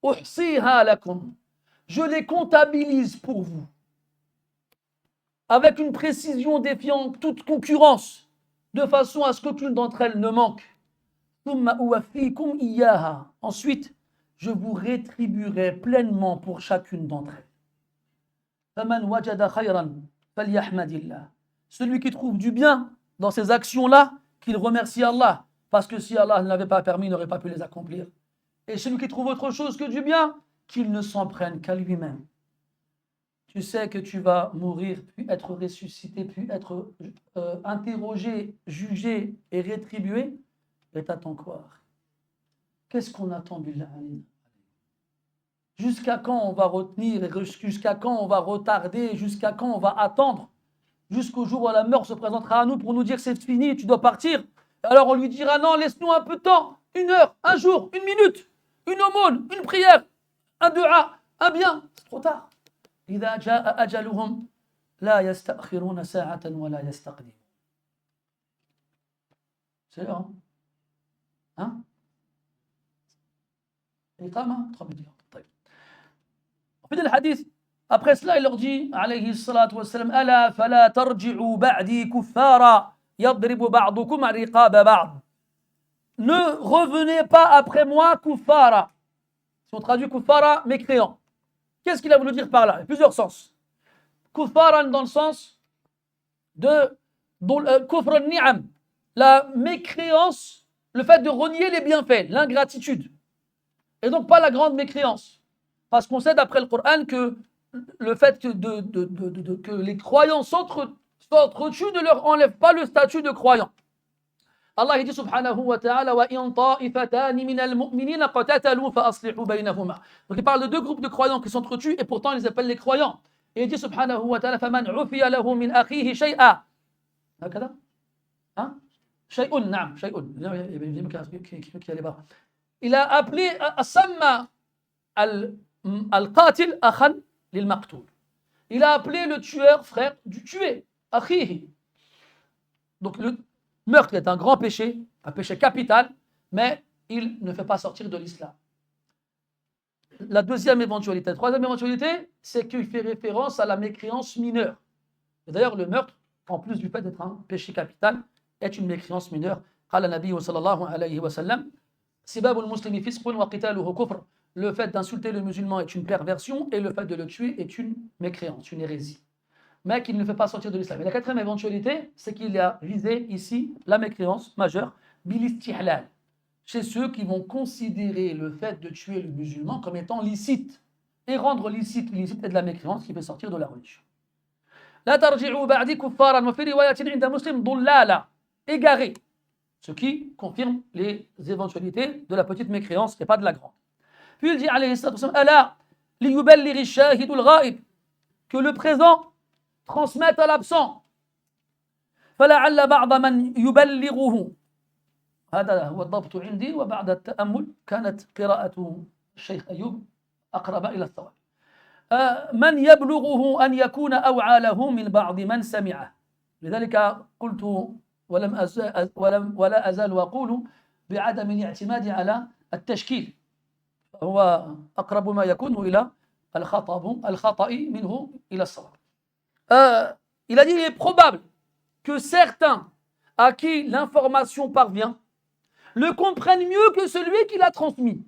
Uhsiha lakum. Je les comptabilise pour vous, avec une précision défiant toute concurrence, de façon à ce qu'aucune d'entre elles ne manque. Thumma uwaffikum iyyaha. Ensuite, je vous rétribuerai pleinement pour chacune d'entre elles. Faman wajada khayran falyahmadillah. Celui qui trouve du bien dans ces actions-là, qu'il remercie Allah, parce que si Allah ne l'avait pas permis, il n'aurait pas pu les accomplir. Et celui qui trouve autre chose que du bien, qu'il ne s'en prenne qu'à lui-même. Tu sais que tu vas mourir, puis être ressuscité, puis être interrogé, jugé et rétribué, et t'attends quoi? Qu'est-ce qu'on attend, billah? Jusqu'à quand on va retenir, et jusqu'à quand on va retarder, jusqu'à quand on va attendre, jusqu'au jour où la mort se présentera à nous pour nous dire c'est fini, tu dois partir. Alors on lui dira non, laisse-nous un peu de temps, 1 heure, 1 jour, 1 minute, une aumône, une prière, un dua, un bien. C'est trop tard. إذا جاء أجلهم لا يستأخرون ساعة ولا يستقدمون. C'est là, hein? إقامة 3 minutes. Au final, le hadith, après cela, il leur dit, alayhi salatu wassalam, Ala fala tarji'u ba'di kuffara yadribu ba'dukum riqaba ba'd. Ne revenez pas après moi, kuffara. Si on traduit kuffara, mécréant. Qu'est-ce qu'il a voulu dire par là? Il y a plusieurs sens. Kuffaran dans le sens de kufr ni'am, la mécréance, le fait de renier les bienfaits, l'ingratitude. Et donc pas la grande mécréance. Parce qu'on sait d'après le Coran que le fait que les croyants s'entretuent ne leur enlève pas le statut de croyant. Allah dit subhanahu wa ta'ala wa in ta'ifatani minal mu'minina qatatalu fa aslihu baynahuma. Donc il parle de 2 groupes de croyants qui s'entretuent et pourtant ils les appellent les croyants. Et il dit subhanahu wa ta'ala faman ufiya lahu min akhihi shay'a. Hakada? Hein? شيء نعم شيء il a appelé سمى القاتل أخا للمقتول. Il a appelé le tueur frère du tué, أخيه. Donc le meurtre est un grand péché, un péché capital, mais il ne fait pas sortir de l'islam. La deuxième éventualité, la troisième éventualité, c'est qu'il fait référence à la mécréance mineure. Et d'ailleurs, le meurtre, en plus du fait d'être un péché capital, est une mécréance mineure. قال النبي صلى الله عليه وسلم سباب المسلم فسق وقتاله كفر. Le fait d'insulter le musulman est une perversion et le fait de le tuer est une mécréance, une hérésie. Mais qu'il ne fait pas sortir de l'islam. Et la quatrième éventualité, c'est qu'il a visé ici la mécréance majeure, bilistihlal, chez ceux qui vont considérer le fait de tuer le musulman comme étant licite. Et rendre licite l'illicite est de la mécréance qui fait sortir de la religion. La tarji'u ba'di kuffaran wa fi riwayatin 'inda Muslim dullala, égaré, ce qui confirme les éventualités de la petite mécréance et pas de la grande. Puis il dit alayhi salatu wassalam ala liyuballighi ash-shahidu al-ghaib, que le présent transmette à l'absent. فلعل بعض من يبلغه هذا هو الضبط عندي وبعد التأمل كانت قراءة الشيخ أيوب أقرب إلى الصواب. من يبلغه أن يكون أوعى له من بعض من سمعه. لذلك قلت ولا أزال أقول بعدم الاعتماد على التشكيل، هو أقرب ما يكون إلى الخطأ منه إلى الصواب. Il a dit il est probable que certains à qui l'information parvient le comprennent mieux que celui qui l'a transmis.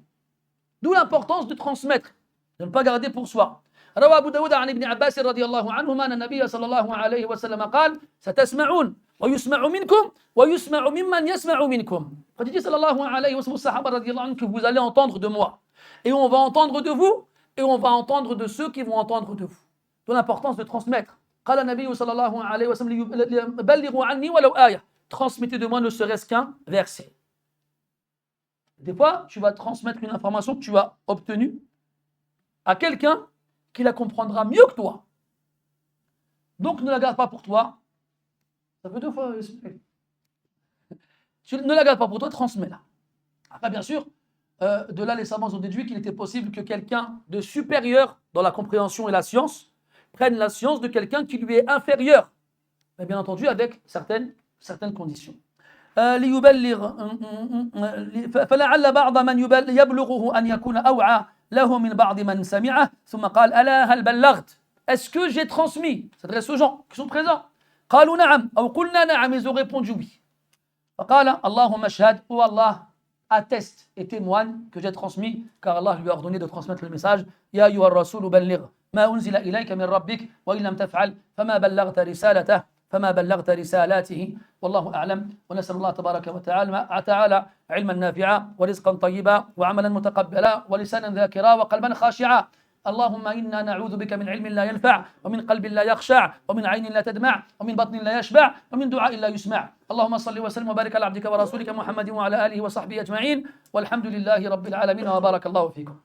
D'où l'importance de transmettre, de ne pas garder pour soi. روى أبو داود عن ابن عباس رضي الله عنهما أن النبي صلى الله عليه وسلم قال ستسمعون ويسمع منكم ويسمع ممن يسمع منكم. Quand il dit صلى الله عليه وسلم aux sahaba رضي الله عنهم que vous allez entendre de moi et on va entendre de vous et on va entendre de ceux qui vont entendre de vous. D'où l'importance de transmettre. قال النبي صلى الله عليه وسلم بلغوا عني ولو آية. Transmettez de moi ne serait-ce qu'un verset. Des fois, tu vas transmettre une information que tu as obtenue à quelqu'un qui la comprendra mieux que toi. Donc ne la garde pas pour toi. Ça fait deux fois. Tu ne la garde pas pour toi, transmets-la. Après, bien sûr, de là, les savants ont déduit qu'il était possible que quelqu'un de supérieur dans la compréhension et la science prenne la science de quelqu'un qui lui est inférieur. Mais bien entendu, avec certaines conditions. ليبلغ فلعل بعض من يبلغه أن يكون أوعى له من بعض من سمعه ثم قال ألا هل بلغت. Est-ce que j'ai transmis? S'adresse aux gens qui sont présents. قالوا نعم أو قلنا نعم. Ils ont répondu oui. فقال اللهم اشهد. Oh Allah, atteste et témoigne que j'ai transmis, car Allah lui a ordonné de transmettre le message. يا أيها الرسول بلغ ما أنزل إليك من ربك وإن لم تفعل فما بلغت رسالته فما بلغت رسالاته والله أعلم. ونسأل الله تبارك وتعالى علما نافعا ورزقا طيبا وعملا متقبلا ولسانا ذاكرا وقلبا خاشعا. اللهم إنا نعوذ بك من علم لا ينفع ومن قلب لا يخشع ومن عين لا تدمع ومن بطن لا يشبع ومن دعاء لا يسمع. اللهم صل وسلم وبارك على عبدك ورسولك محمد وعلى آله وصحبه أجمعين والحمد لله رب العالمين وبارك الله فيكم.